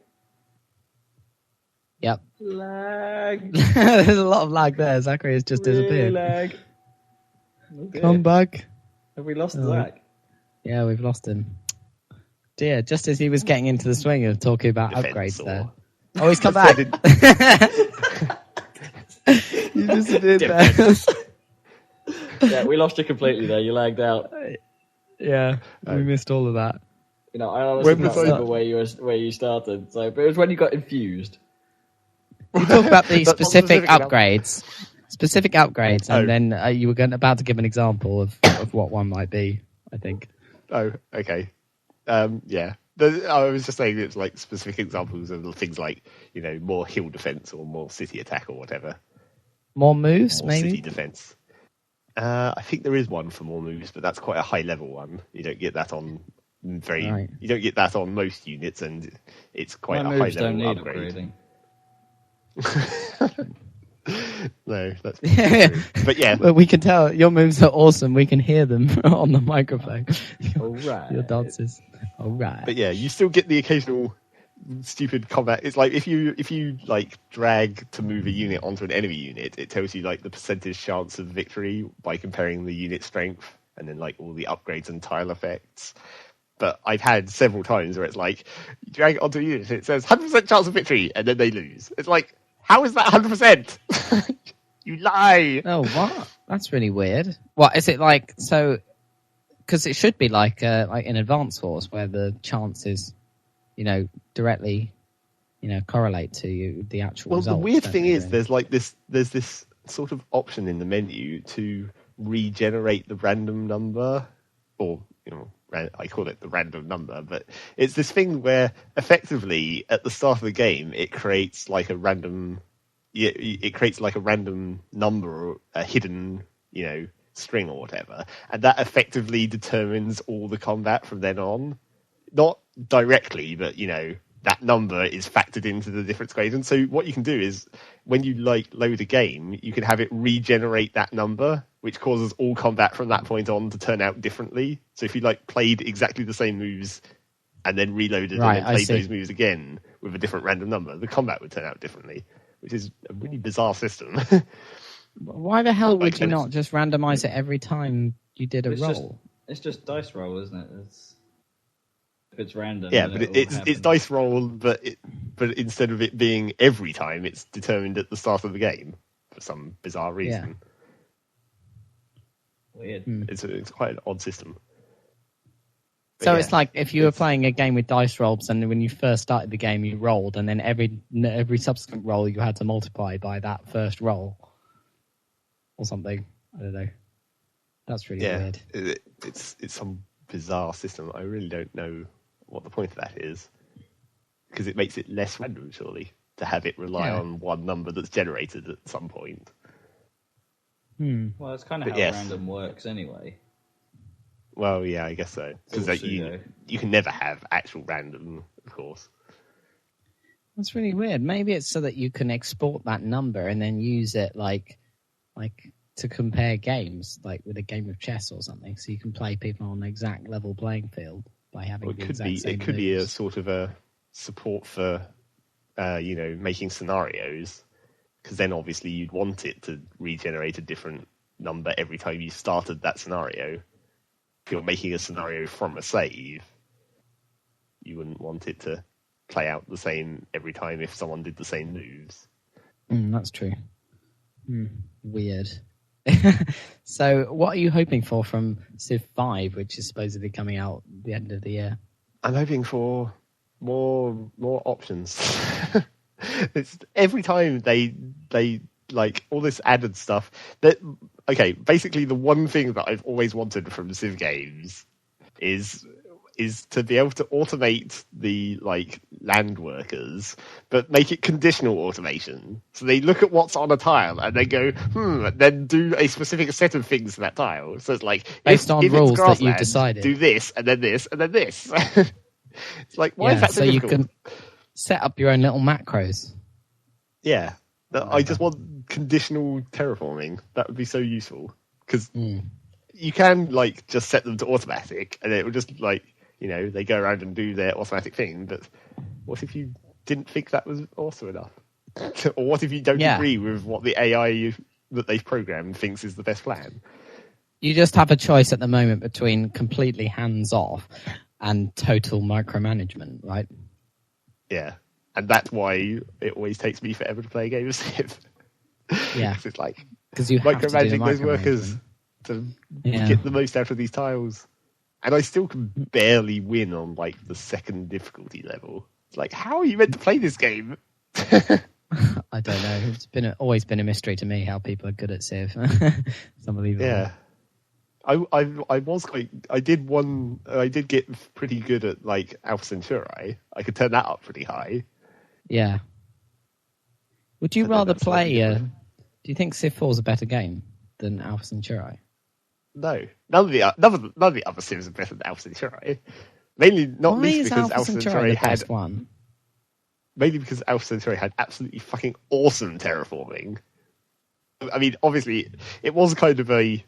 Yep. Lag. There's a lot of lag there. Zachary has just disappeared. Lag. Okay. Come back. Have we lost Zach? Yeah, we've lost him. Dear, just as he was getting into the swing of talking about upgrades there. Oh, he's come back. You disappeared there. Yeah, we lost you completely there. You lagged out. Yeah, we missed all of that. I honestly can't remember where you started. So, but it was when you got infused. You talk about the specific upgrades. Specific upgrades, and then you were about to give an example of what one might be, I think. Oh, okay. Yeah. I was just saying it's like specific examples of things like, more hill defense or more city attack or whatever. More moves, more maybe? City defense. I think there is one for more moves, but that's quite a high level one. You don't get that on You don't get that on most units, and it's quite a high level upgrade. No, that's true. But yeah, well, we can tell your moves are awesome. We can hear them on the microphone. All right, your dances. All right. But yeah, you still get the occasional stupid combat. It's like if you like drag to move a unit onto an enemy unit, it tells you like the percentage chance of victory by comparing the unit strength and then like all the upgrades and tile effects. But I've had several times where it's like you drag it onto a unit and it says 100% chance of victory, and then they lose. It's like, how is that 100%? You lie. Oh, what? That's really weird. What is it like? So, because it should be like in Advanced Wars where the chances, directly, correlate to the actual results. Well, the weird thing is there's this sort of option in the menu to regenerate the random number, or I call it the random number, but it's this thing where effectively at the start of the game it creates like a random number or a hidden string or whatever, and that effectively determines all the combat from then on. Not directly, but that number is factored into the different equations. So what you can do is when you load a game, you can have it regenerate that number, which causes all combat from that point on to turn out differently. So if you played exactly the same moves and then reloaded and then played those moves again with a different random number, the combat would turn out differently, which is a really bizarre system. Why the hell would you not just randomize it every time you did a roll? It's just dice roll, isn't it? If it's random. Yeah, but it's dice roll, but instead of it being every time, it's determined at the start of the game for some bizarre reason. Yeah. Weird. It's quite an odd system. So it's like if you were playing a game with dice rolls, and when you first started the game, you rolled, and then every subsequent roll you had to multiply by that first roll, or something. I don't know. That's really weird. It's some bizarre system. I really don't know what the point of that is, because it makes it less random, surely, to have it rely on one number that's generated at some point. Well, that's kind of how random works anyway. Well, yeah, I guess so. Because you can never have actual random, of course. That's really weird. Maybe it's so that you can export that number and then use it like to compare games, like with a game of chess or something, so you can play people on an exact level playing field by having the exact same It could moves. be a sort of a support for, making scenarios, because then obviously you'd want it to regenerate a different number every time you started that scenario. If you're making a scenario from a save, you wouldn't want it to play out the same every time if someone did the same moves. That's true. Weird. So what are you hoping for from Civ 5, which is supposedly coming out at the end of the year? I'm hoping for more options. It's every time they like all this added stuff that basically the one thing that I've always wanted from Civ games is to be able to automate the land workers, but make it conditional automation. So they look at what's on a tile and they go, then do a specific set of things to that tile. So it's like based on rules that you've decided, do this and then this and then this. It's like, why is that so difficult? You can set up your own little macros. Yeah. I just want conditional terraforming. That would be so useful, because you can just set them to automatic, and it would just they go around and do their automatic thing. But what if you didn't think that was awesome enough? Or what if you don't agree with what the AI that they've programmed thinks is the best plan? You just have a choice at the moment between completely hands off and total micromanagement, right? Yeah. And that's why it always takes me forever to play a game of Civ. Yeah. It's like because you have micromanaging those workers to get the most out of these tiles. And I still can barely win on the second difficulty level. It's like, how are you meant to play this game? I don't know. It's always been a mystery to me how people are good at Civ. It's unbelievable. Yeah. I did get pretty good at like Alpha Centauri. I could turn that up pretty high. Yeah. Would you rather play? Do you think Civ 4 is a better game than Alpha Centauri? No, none of the other Civs are better than Alpha Centauri. Mainly, not least because Alpha Centauri had one. Mainly because Alpha Centauri had absolutely fucking awesome terraforming. I mean, obviously, it was kind of a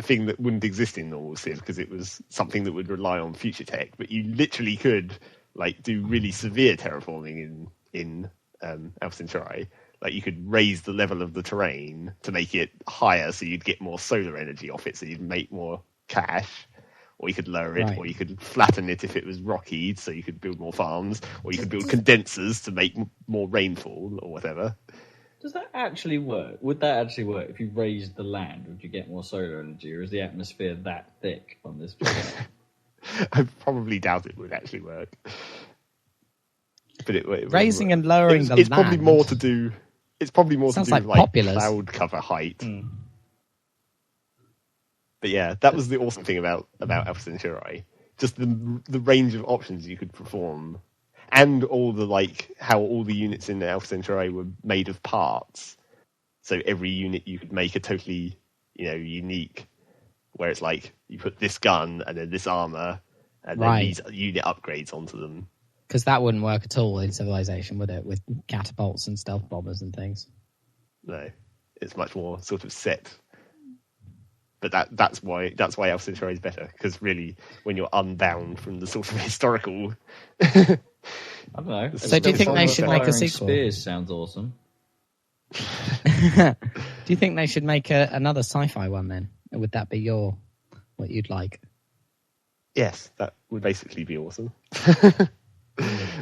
thing that wouldn't exist in normal Civ because it was something that would rely on future tech. But you literally could like do really severe terraforming in Alpha Centauri. Like you could raise the level of the terrain to make it higher, so you'd get more solar energy off it, so you'd make more cash. Or you could lower it, or you could flatten it if it was rocky, so you could build more farms, or you could build condensers to make more rainfall, or whatever. Does that actually work? Would that actually work if you raised the land? Would you get more solar energy, or is the atmosphere that thick on this planet? I probably doubt it would actually work. But it raising and lowering the land. It's probably more to do. It's probably more Sounds to do with like cloud cover height. Mm. But yeah, that was the awesome thing about Alpha Centauri. Just the range of options you could perform, and all the how all the units in Alpha Centauri were made of parts. So every unit you could make a totally unique, where it's like you put this gun and then this armor and then these unit upgrades onto them. Because that wouldn't work at all in Civilization, would it? With catapults and stealth bombers and things. No, it's much more sort of set. But that's why Alpha Centauri is better, because really, when you're unbound from the sort of historical, I don't know. So do you think they should make a sequel? Spears sounds awesome. Do you think they should make another sci-fi one then? Would that be what you'd like? Yes, that would basically be awesome.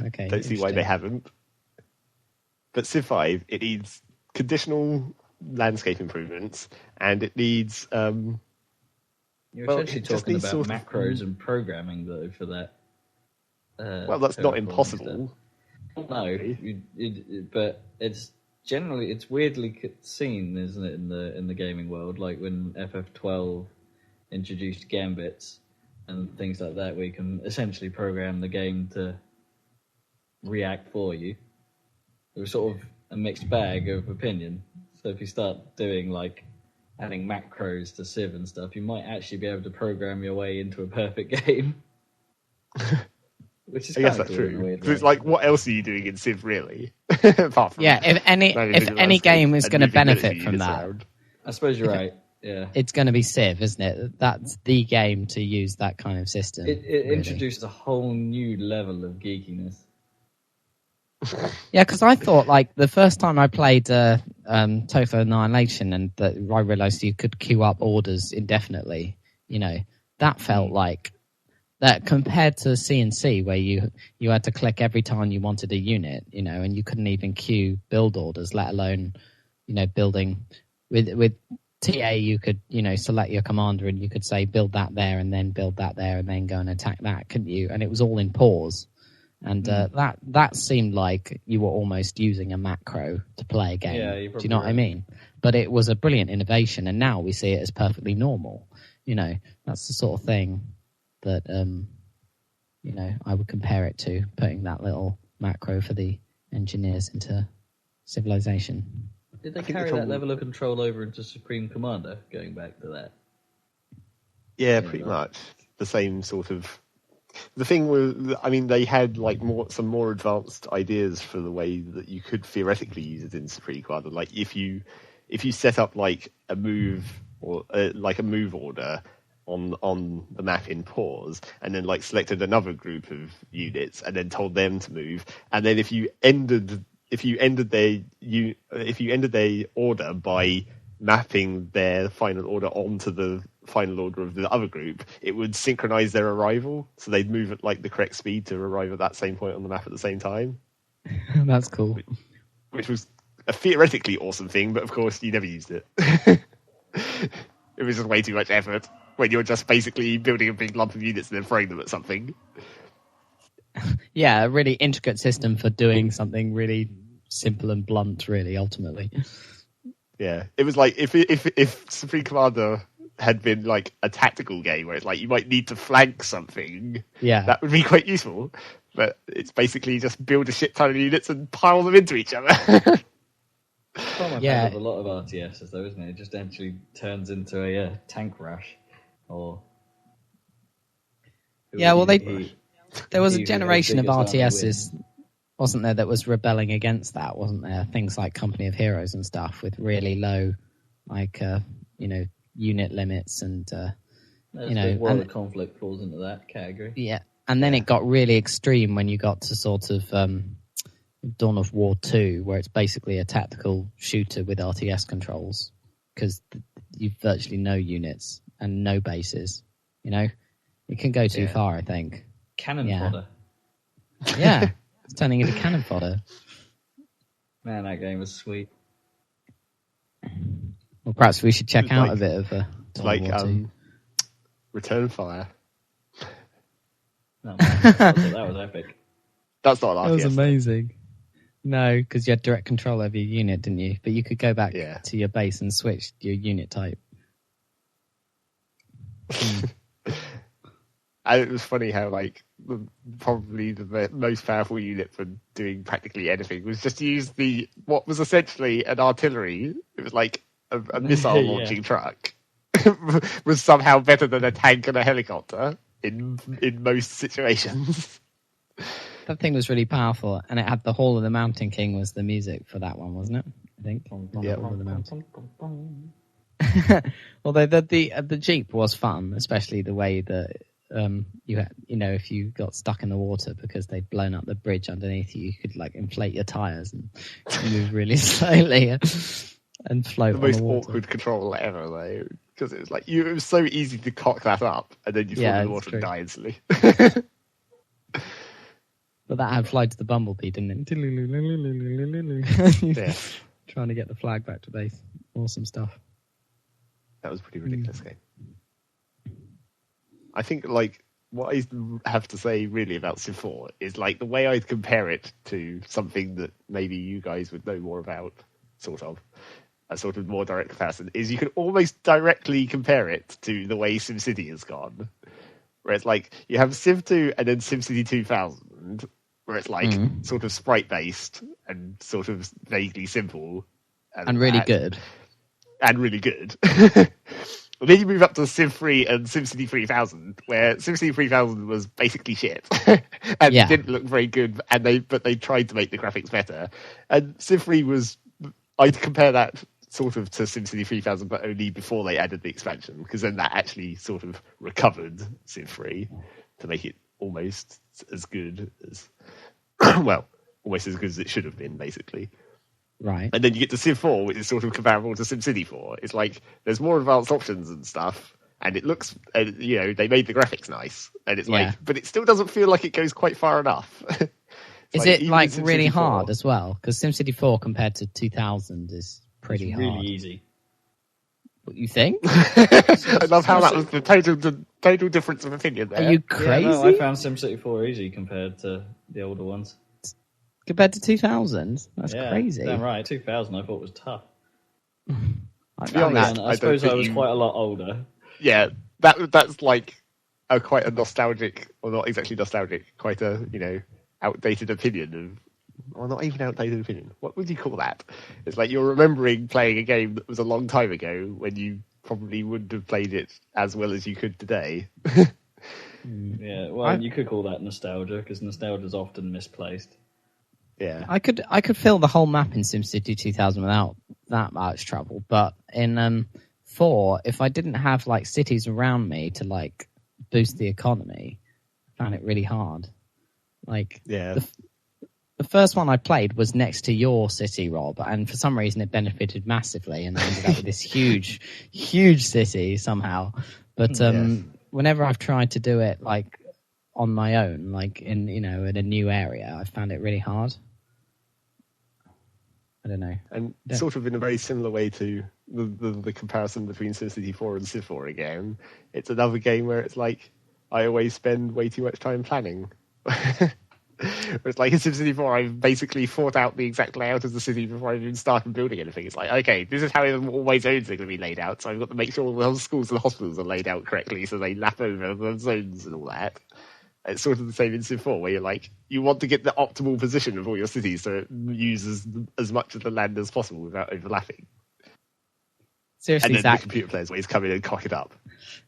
Okay. Don't see why they haven't. But Civ 5, it needs conditional landscape improvements, and it needs you're essentially talking about macros and programming though for that. Well, that's not impossible. No, but it's weirdly seen, isn't it, in the gaming world? Like when FF12 introduced gambits and things like that, where you can essentially program the game to react for you. It was sort of a mixed bag of opinion. So if you start doing adding macros to Civ and stuff, you might actually be able to program your way into a perfect game. Which is I guess that's true. Because it's like, what else are you doing in Civ really? Apart from if any game is going to benefit from that, I suppose you're right. Yeah, it's going to be Civ, isn't it? That's the game to use that kind of system. It really introduced a whole new level of geekiness. Yeah, because I thought the first time I played Total Annihilation, and that I realised you could queue up orders indefinitely. That felt like that compared to C&C, where you had to click every time you wanted a unit, and you couldn't even queue build orders, let alone building with TA. You could select your commander and you could say build that there and then build that there and then go and attack that, couldn't you? And it was all in pause. And that seemed like you were almost using a macro to play a game. Yeah, do you know what I mean? But it was a brilliant innovation, and now we see it as perfectly normal. That's the sort of thing that I would compare it to, putting that little macro for the engineers into Civilization. Did they carry that level of control over into Supreme Commander, going back to that? Yeah, pretty much. The same sort of... The thing was, they had some more advanced ideas for the way that you could theoretically use it in Supreme Commander. Like if you set up a move or a move order on the map in pause, and then selected another group of units and then told them to move, and then if you ended their order by mapping their final order onto the final order of the other group, it would synchronize their arrival, so they'd move at the correct speed to arrive at that same point on the map at the same time. That's cool. Which was a theoretically awesome thing, but of course you never used it. It was just way too much effort when you're just basically building a big lump of units and then throwing them at something. Yeah, a really intricate system for doing something really simple and blunt, really, ultimately. Yeah, it was like if Supreme Commander had been like a tactical game where it's like you might need to flank something, Yeah. that would be quite useful. But it's basically just build a shit ton of units and pile them into each other. Yeah, with a lot of RTSs though, isn't it? It just actually turns into a tank rush, or there was a generation of RTSs, wasn't there, that was rebelling against that, wasn't there? Things like Company of Heroes and stuff with really low, like unit limits and World of Conflict falls into that category. Yeah, and then it got really extreme when you got to sort of Dawn of War 2, where it's basically a tactical shooter with RTS controls, because you've virtually no units and no bases. It can go too far, I think. Cannon fodder. Yeah, it's turning into cannon fodder. Man, that game was sweet. Well, perhaps we should check out a bit of Dawn of War 2. Return Fire. No, that was epic. That's not an RTS. That was amazing. No, because you had direct control over your unit, didn't you? But you could go back to your base and switch your unit type. And it was funny how, like, probably the most powerful unit for doing practically anything was just to use what was essentially an artillery. It was like a missile launching truck. Was somehow better than a tank and a helicopter in most situations. That thing was really powerful, and it had the Hall of the Mountain King was the music for that one, wasn't it? I think. Yeah. Hall of the Mountain. Although the Jeep was fun, especially the way that you had, if you got stuck in the water because they'd blown up the bridge underneath you, you could like inflate your tires and move really slowly and float on the water. The most awkward control ever, though, because it was like it was so easy to cock that up and then you fall in the water and die instantly. But that had Fly to the Bumblebee, didn't it? Yeah. Trying to get the flag back to base. Awesome stuff. That was a pretty ridiculous game. I think, like, what I have to say really about Civ 4 is, like, the way I'd compare it to something that maybe you guys would know more about, sort of, a sort of more direct comparison, is you can almost directly compare it to the way SimCity has gone. Where it's like, you have Civ 2 and then SimCity 2000, where it's like sort of sprite-based and sort of vaguely simple. And really good. And really good. And then you move up to Civ 3 and SimCity 3000, where SimCity 3000 was basically shit. And didn't look very good, but they tried to make the graphics better. And Civ 3 was... I'd compare that sort of to SimCity 3000, but only before they added the expansion, because then that actually sort of recovered Civ 3 to make it almost as good as... well, almost as good as it should have been, basically. Right. And then you get to Civ 4, which is sort of comparable to SimCity 4. It's like, there's more advanced options and stuff, and it looks, they made the graphics nice. And it's like, but it still doesn't feel like it goes quite far enough. Is it, like, really hard as well? Because SimCity 4 compared to 2000 is pretty hard. Really easy. What you think? I love how that was the total difference of opinion there. Are you crazy? Yeah, no, I found SimCity 4 easy compared to the older ones. Compared to 2000? That's crazy. Damn right. 2000 I thought was tough. To be honest, I suppose I was quite a lot older. Yeah, that's like quite a nostalgic, or not exactly nostalgic, quite a, outdated opinion of, or not even outdated opinion. What would you call that? It's like you're remembering playing a game that was a long time ago when you probably wouldn't have played it as well as you could today. Yeah, well, you could call that nostalgia, because nostalgia is often misplaced. Yeah, I could fill the whole map in SimCity 2000 without that much trouble, but in 4, if I didn't have like cities around me to like boost the economy, I found it really hard. Like, the first one I played was next to your city, Rob, and for some reason it benefited massively, and I ended up with this huge city somehow. But whenever I've tried to do it like on my own, like in in a new area, I found it really hard. I don't know. And sort of in a very similar way to the comparison between SimCity 4 and Civ 4 again, it's another game where it's like, I always spend way too much time planning. It's like in SimCity 4, I've basically thought out the exact layout of the city before I even started building anything. It's like, okay, this is how all my zones are going to be laid out, so I've got to make sure all the schools and hospitals are laid out correctly so they lap over the zones and all that. It's sort of the same in Civ 4, where you're like, you want to get the optimal position of all your cities so it uses as much of the land as possible without overlapping. Seriously, and then Zach, the computer players always come in and cock it up.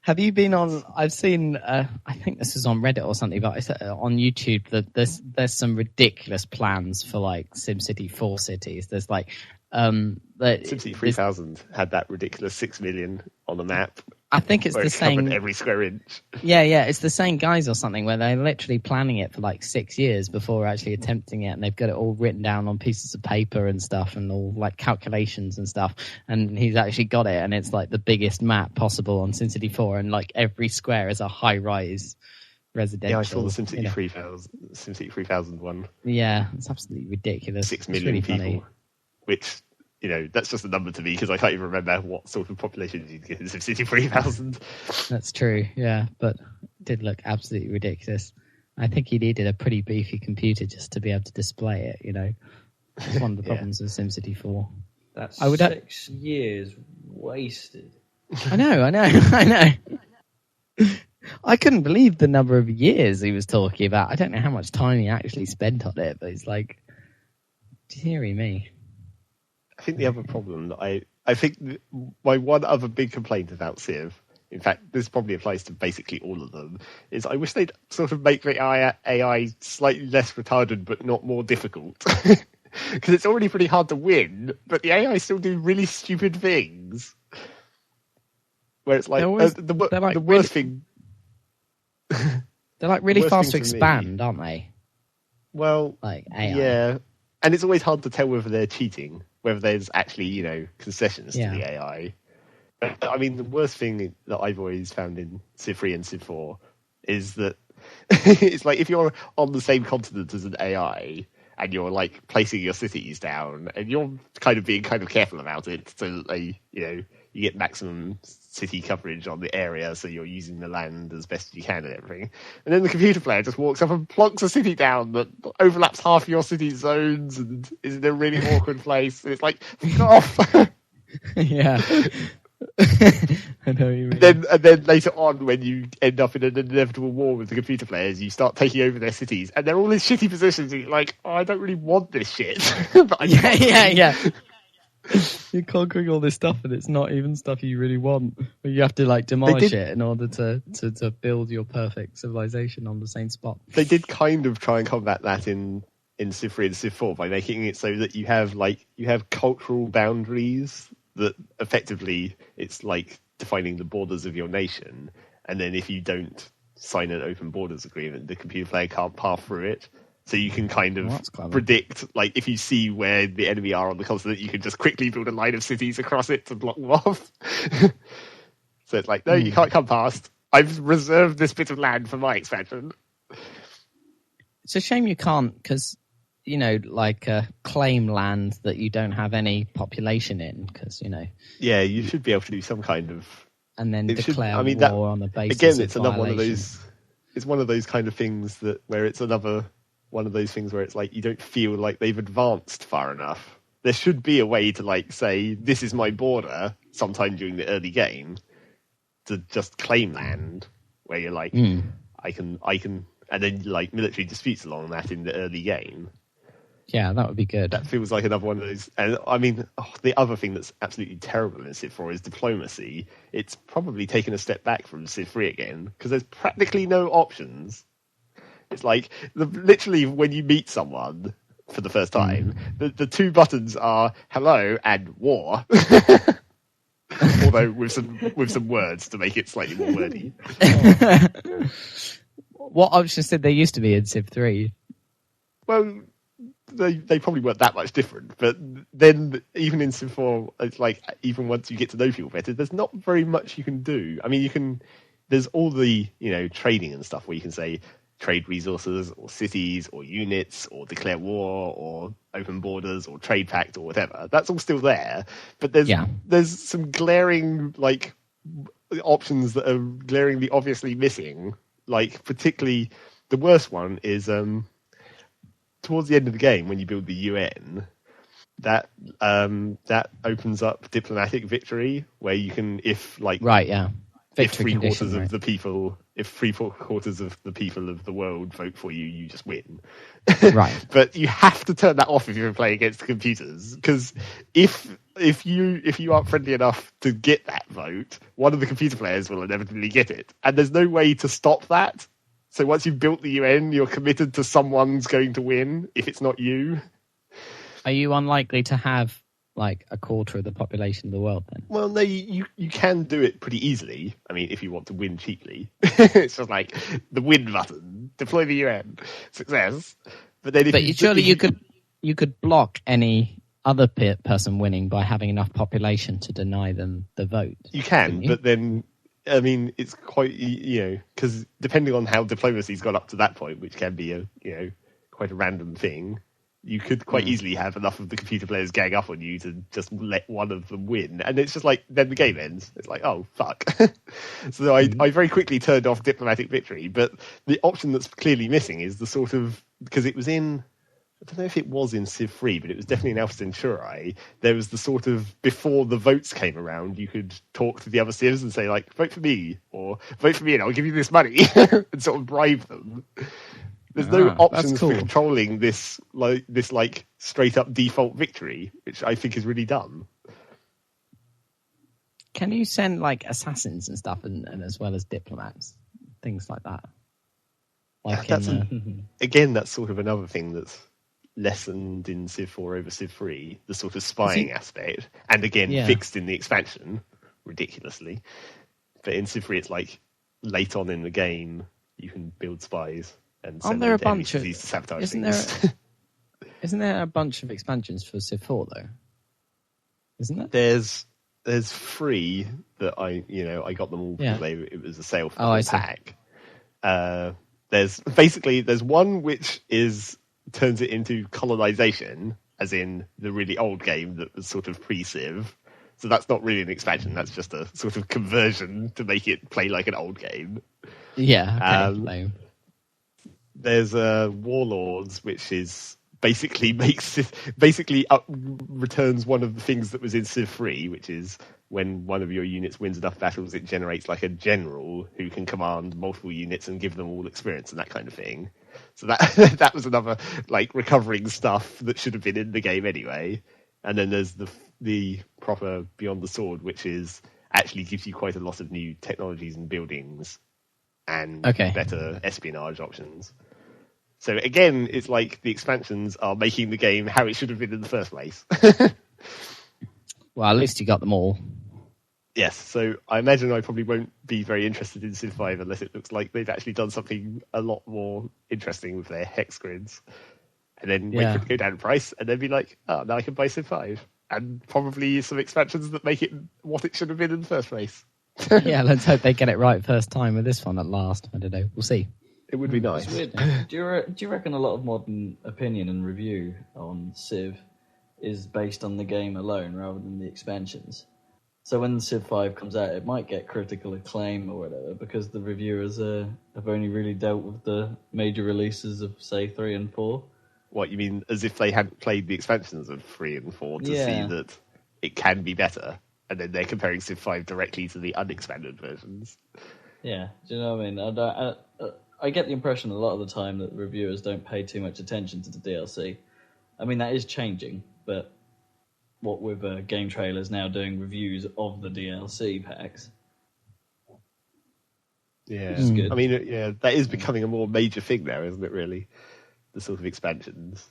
have you been on? I've seen. I think this is on Reddit or something, but it's on YouTube that there's some ridiculous plans for like SimCity 4 cities. There's like SimCity 3000 had that ridiculous 6 million on the map. I think it's the same. Every square inch. Yeah, it's the same guys or something where they're literally planning it for like 6 years before actually attempting it, and they've got it all written down on pieces of paper and stuff, and all like calculations and stuff. And he's actually got it, and it's like the biggest map possible on SimCity 4, and like every square is a high-rise residential. Yeah, I saw the SimCity 3000 one. Yeah, it's absolutely ridiculous. 6 million really people, funny. which. That's just a number to me because I can't even remember what sort of population you get in SimCity 3000. That's true, yeah, but it did look absolutely ridiculous. I think he needed a pretty beefy computer just to be able to display it, It's one of the problems with SimCity 4. That's 6 years wasted. I know. I couldn't believe the number of years he was talking about. I don't know how much time he actually spent on it, but it's like, dearie me. I think the other problem that I think my one other big complaint about Civ, in fact, this probably applies to basically all of them, is I wish they'd sort of make the AI slightly less retarded but not more difficult. Because it's already pretty hard to win, but the AI still do really stupid things. Where it's like, the worst thing... They're like really fast to expand, aren't they? Well, like AI. Yeah. And it's always hard to tell whether they're cheating, whether there's actually, concessions to the AI. I mean, the worst thing that I've always found in Civ 3 and Civ 4 is that it's like if you're on the same continent as an AI and you're like placing your cities down and you're kind of being kind of careful about it so that they, you get maximum city coverage on the area, so you're using the land as best you can and everything. And then the computer player just walks up and plonks a city down that overlaps half your city zones and is in a really awkward place. And it's like, fuck off! Yeah. I know what you mean. And then later on, when you end up in an inevitable war with the computer players, you start taking over their cities, and they're all in shitty positions. And you're like, I don't really want this shit. But yeah. You're conquering all this stuff, and it's not even stuff you really want. You have to like demolish it in order to build your perfect civilization on the same spot. They did kind of try and combat that in Civ 3 and Civ 4 by making it so that you have cultural boundaries that effectively it's like defining the borders of your nation, and then if you don't sign an open borders agreement, the computer player can't pass through it. So you can kind of predict, like, if you see where the enemy are on the continent, you can just quickly build a line of cities across it to block them off. So it's like, no, you can't come past. I've reserved this bit of land for my expansion. It's a shame you can't, because, claim land that you don't have any population in, because, Yeah, you should be able to do some kind of... And then declare war on the basis again, it's another one of those... It's one of those kind of things where it's another... one of those things where it's like you don't feel like they've advanced far enough. There should be a way to like say this is my border sometime during the early game to just claim land where you're like I can and then like military disputes along that in the early game. Yeah, that would be good. That feels like another one of those. And I mean, the other thing that's absolutely terrible in Civ 4 is diplomacy. It's probably taken a step back from Civ 3 again because there's practically no options. It's like, literally, when you meet someone for the first time, the two buttons are hello and war. Although with some words to make it slightly more wordy. What options did they used to be in Civ 3? Well, they probably weren't that much different. But then, even in Civ 4, it's like, even once you get to know people better, there's not very much you can do. I mean, there's all the, trading and stuff where you can say, trade resources or cities or units or declare war or open borders or trade pact or whatever. That's all still there, but there's some glaring options that are glaringly obviously missing. Like particularly the worst one is towards the end of the game, when you build the UN, that opens up diplomatic victory, where you can, if Victory three quarters condition, of the people, if 3/4 of the people of the world vote for you, you just win. Right. But you have to turn that off if you're playing against the computers, because if you aren't friendly enough to get that vote, one of the computer players will inevitably get it, and there's no way to stop that. So once you've built the UN, you're committed to someone's going to win if it's not you. Are you unlikely to have like a quarter of the population of the world then? Well, no, you can do it pretty easily. I mean, if you want to win cheaply. It's just like the win button, deploy the UN, success. But then surely you could block any other person winning by having enough population to deny them the vote. You can, but then, I mean, it's quite, because depending on how diplomacy's got up to that point, which can be quite a random thing, you could quite easily have enough of the computer players gang up on you to just let one of them win. And it's just like, then the game ends. It's like, oh, fuck. So I very quickly turned off diplomatic victory. But the option that's clearly missing is the sort of, because it was in, I don't know if it was in Civ 3, but it was definitely in Alpha Centauri. There was the sort of, before the votes came around, you could talk to the other civs and say, like, vote for me, or vote for me and I'll give you this money, and sort of bribe them. There's no options for controlling this straight up default victory, which I think is really dumb. Can you send like assassins and stuff, and as well as diplomats, things like that? Again, that's sort of another thing that's lessened in Civ 4 over Civ 3, the sort of spying aspect, and again fixed in the expansion ridiculously. But in Civ 3, it's like late on in the game you can build spies. And aren't there a bunch of sabotage isn't there a bunch of expansions for Civ 4 though? Isn't there? There's 3 that I got them all because it was a sale for the pack. There's one which turns it into colonization, as in the really old game that was sort of pre-Civ. So that's not really an expansion. That's just a sort of conversion to make it play like an old game. Yeah. Okay. There's Warlords, which is basically returns one of the things that was in Civ 3, which is when one of your units wins enough battles, it generates like a general who can command multiple units and give them all experience and that kind of thing. So that was another like recovering stuff that should have been in the game anyway. And then there's the proper Beyond the Sword, which is actually gives you quite a lot of new technologies and buildings and better espionage options. So again, it's like the expansions are making the game how it should have been in the first place. Well, at least you got them all. Yes, so I imagine I probably won't be very interested in Civ 5 unless it looks like they've actually done something a lot more interesting with their hex grids. And then wait for it to go down in price, and then be like, oh, now I can buy Civ 5. And probably some expansions that make it what it should have been in the first place. Yeah, let's hope they get it right first time with this one at last. I don't know. We'll see. It would be nice. Do you reckon a lot of modern opinion and review on Civ is based on the game alone rather than the expansions? So when Civ 5 comes out, it might get critical acclaim or whatever because the reviewers have only really dealt with the major releases of, say, 3 and 4. What, you mean as if they hadn't played the expansions of 3 and 4 to see that it can be better, and then they're comparing Civ 5 directly to the unexpanded versions? Yeah, do you know what I mean? I get the impression a lot of the time that reviewers don't pay too much attention to the DLC. I mean, that is changing, but what with game trailers now doing reviews of the DLC packs. Yeah, which is good. I mean, that is becoming a more major thing now, isn't it, really? The sort of expansions.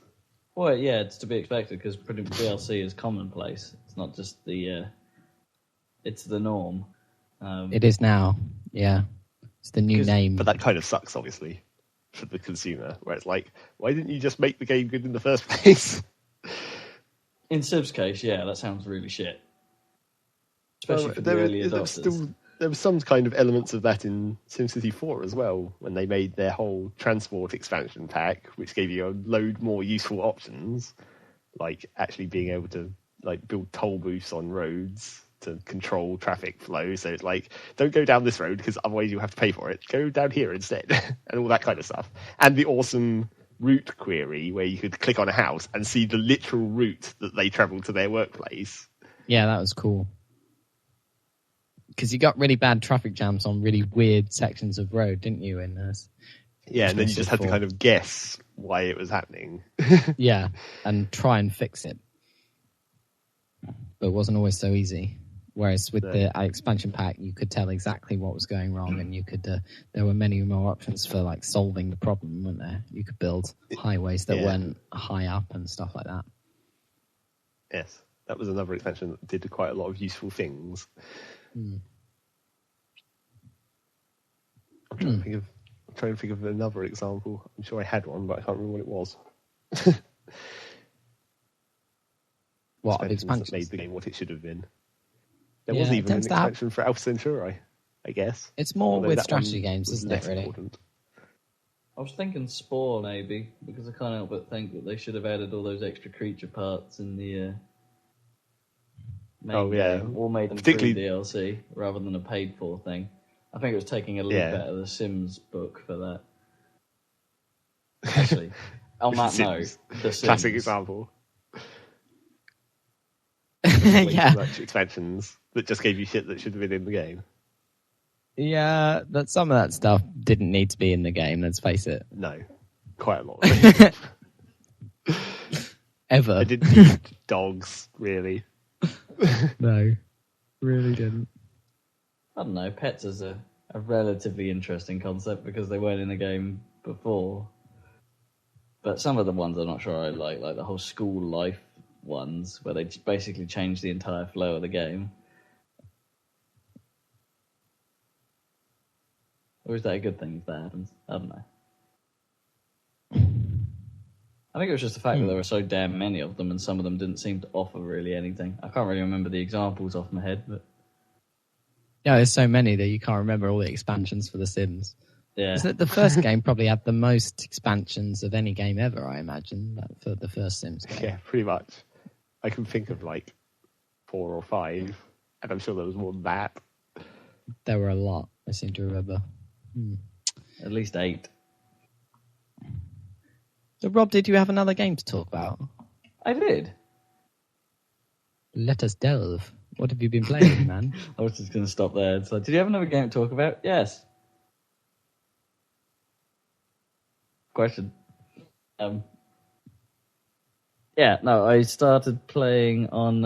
Well, yeah, it's to be expected because DLC is commonplace. It's not just it's the norm. It is now, yeah. It's the new name. But that kind of sucks, obviously, for the consumer, where it's like, why didn't you just make the game good in the first place? In Civ's case, yeah, that sounds really shit. Especially for the early adopters. There was some kind of elements of that in SimCity 4 as well, when they made their whole transport expansion pack, which gave you a load more useful options, like actually being able to like build toll booths on roads to control traffic flow. So it's like, don't go down this road because otherwise you have to pay for it. Go down here instead, and all that kind of stuff. And the awesome route query where you could click on a house and see the literal route that they travelled to their workplace. Yeah, that was cool. Because you got really bad traffic jams on really weird sections of road, didn't you? Yeah, and then you just had to kind of guess why it was happening. Yeah, and try and fix it. But it wasn't always so easy. Whereas with the expansion pack, you could tell exactly what was going wrong, and you could. There were many more options for like solving the problem, weren't there? You could build highways that weren't high up and stuff like that. Yes, that was another expansion that did quite a lot of useful things. I'm trying to think of another example. I'm sure I had one, but I can't remember what it was. What expansions that made the game what it should have been? There wasn't even an expansion for Alpha Centauri, I guess. It's more with strategy games, isn't it, really? Important. I was thinking Spore, maybe, because I can't help but think that they should have added all those extra creature parts in the main game, or made them through DLC, rather than a paid-for thing. I think it was taking a leaf out of the Sims book for that. Actually, on that note, the Sims. Classic example. Much expansions that just gave you shit that should have been in the game. Yeah, but some of that stuff didn't need to be in the game, let's face it. No, quite a lot of it. Ever. I didn't need dogs, really. No, really didn't. I don't know, pets is a relatively interesting concept because they weren't in the game before. But some of the ones I'm not sure I like the whole school life ones, where they basically change the entire flow of the game. Or is that a good thing if that happens? I don't know. I think it was just the fact that there were so damn many of them, and some of them didn't seem to offer really anything. I can't really remember the examples off my head, but... Yeah, there's so many that you can't remember all the expansions for The Sims. Yeah. Isn't it the first game probably had the most expansions of any game ever, I imagine, for the first Sims game? Yeah, pretty much. I can think of 4 or 5, and I'm sure there was more than that. There were a lot, I seem to remember. At least 8. So, Rob, did you have another game to talk about? I did. Let us delve. What have you been playing, man? I was just going to stop there. So, did you have another game to talk about? Yes. Question. Yeah, no, I started playing on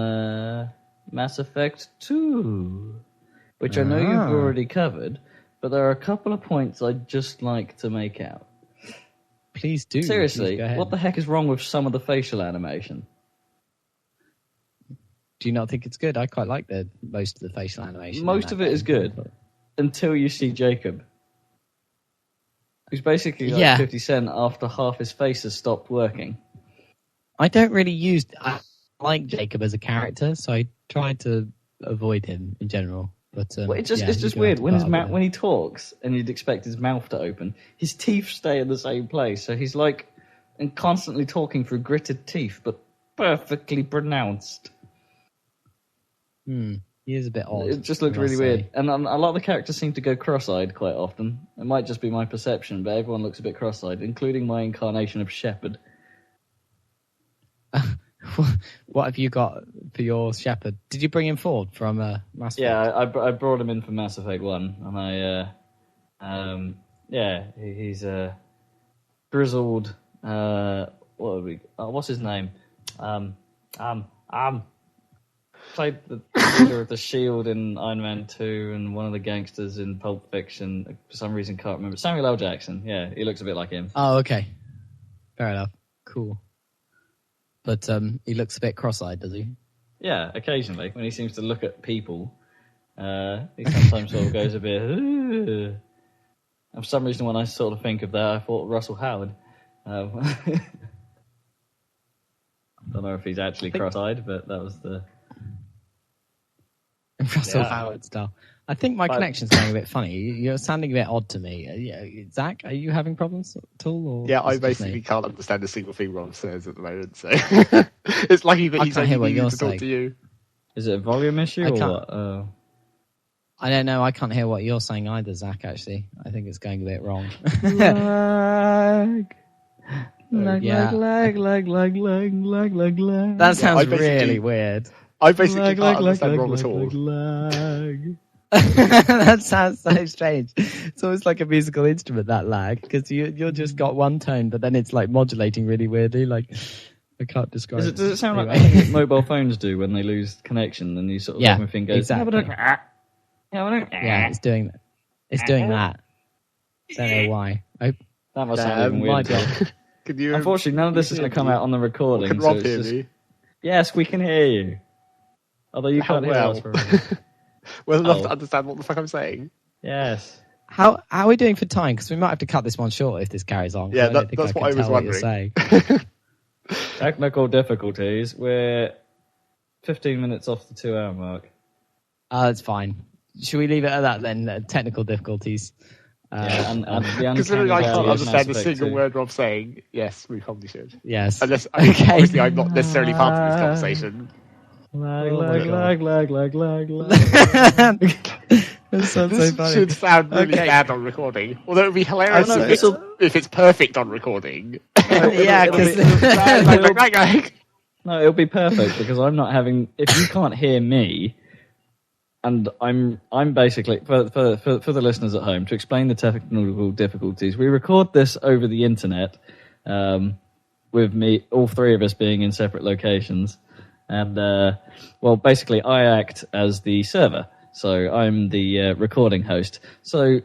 Mass Effect 2, which I know you've already covered, but there are a couple of points I'd just like to make out. Please do. Seriously, Please go ahead. what the heck is wrong with some of the facial animation? Do you not think it's good? I quite like most of the facial animation. Most of it is good, until you see Jacob. Who's basically 50 Cent after half his face has stopped working. I like Jacob as a character, so I try to avoid him in general. But it's just weird when he talks and you'd expect his mouth to open, his teeth stay in the same place, so he's and constantly talking through gritted teeth, but perfectly pronounced. He is a bit odd. It just looked really weird, and a lot of the characters seem to go cross-eyed quite often. It might just be my perception, but everyone looks a bit cross-eyed, including my incarnation of Shepard. What have you got for your Shepherd? Did you bring him forward from Mass Effect? Yeah, I brought him in for Mass Effect 1, and he's a grizzled. What's his name? Played the leader of the Shield in Iron Man 2, and one of the gangsters in Pulp Fiction. For some reason, can't remember. Samuel L. Jackson. Yeah, he looks a bit like him. Oh, okay, fair enough. Cool. But he looks a bit cross-eyed, does he? Yeah, occasionally. When he seems to look at people, he sometimes sort of goes a bit... And for some reason, when I sort of think of that, I thought Russell Howard. I don't know if he's actually cross-eyed, but that was the... Russell Howard style. I think my connection's going a bit funny. You're sounding a bit odd to me. Zach, are you having problems at all? Or I basically can't understand a single thing Ron says at the moment, so it's lucky that he's only to talk to you. Is it a volume issue or what? I don't know. I can't hear what you're saying either, Zach, actually. I think it's going a bit wrong. That sounds really weird. I basically can't understand Rob at all. That sounds so strange. It's almost like a musical instrument, that lag, because you're just got one tone, but then it's like modulating really weirdly. Like, I can't describe it. Does it sound like anything mobile phones do when they lose connection and you sort of everything goes... Exactly. Yeah, it's doing that. It's doing that. Don't know why. That must sound even weird. Unfortunately, none of this is going to come out on the recording. Can Rob hear me? Yes, we can hear you. Although you can't hear us for a minute. Well enough to understand what the fuck I'm saying. Yes. How are we doing for time? Because we might have to cut this one short if this carries on. Yeah, that's what I was wondering. Technical difficulties. We're 15 minutes off the 2-hour mark. That's fine. Should we leave it at that then? Technical difficulties. And the considering I can't understand a single word Rob's saying, yes, we probably should. Yes. Unless, obviously, I'm not necessarily part of this conversation. Lag. That sounds This so funny. should sound really bad on recording. Although it would be hilarious if it's perfect on recording. Yeah, because... No, it'll be perfect because I'm not having... If you can't hear me... And I'm basically, for the listeners at home, to explain the technical difficulties, we record this over the internet, with me, all three of us being in separate locations. And, basically I act as the server. So I'm the recording host. So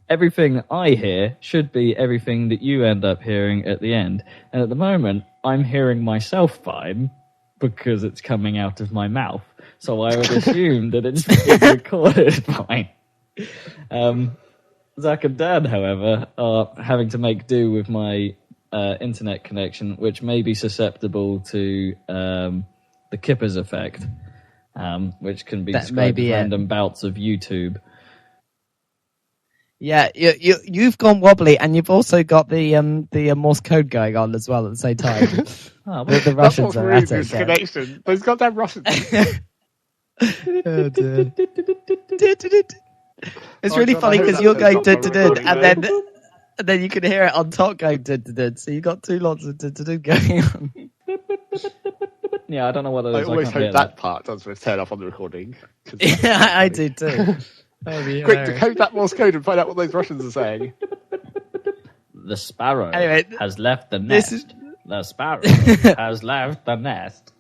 everything I hear should be everything that you end up hearing at the end. And at the moment, I'm hearing myself fine because it's coming out of my mouth. So I would assume that it's being recorded fine. Zach and Dan, however, are having to make do with my internet connection, which may be susceptible to the Kippers effect, which can be described as random bouts of YouTube. Yeah, you've gone wobbly, and you've also got the Morse code going on as well at the same time. The Russians are at it. Connection. Those goddamn Russians. Oh, dear. It's really funny because you're going and then you can hear it on top going so you got two lots of going on. Yeah, I don't know what it is. I always hope that part doesn't turn up on the recording. Yeah, I do too. Quick, decode that Morse code and find out what those Russians are saying. The sparrow has left the nest. The sparrow has left the nest.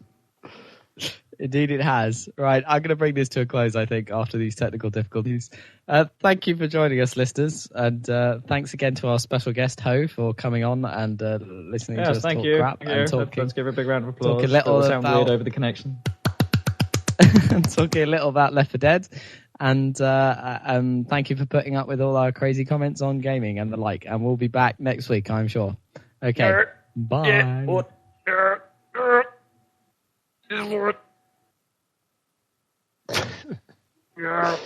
Indeed it has. Right, I'm going to bring this to a close, I think, after these technical difficulties. Thank you for joining us, listeners, and thanks again to our special guest, Ho, for coming on and listening to us talk crap. And talking, let's give her a big round of applause. Talking a little sound weird over the connection. Talking a little about Left 4 Dead, and thank you for putting up with all our crazy comments on gaming and the like, and we'll be back next week, I'm sure. Okay, bye. Yeah.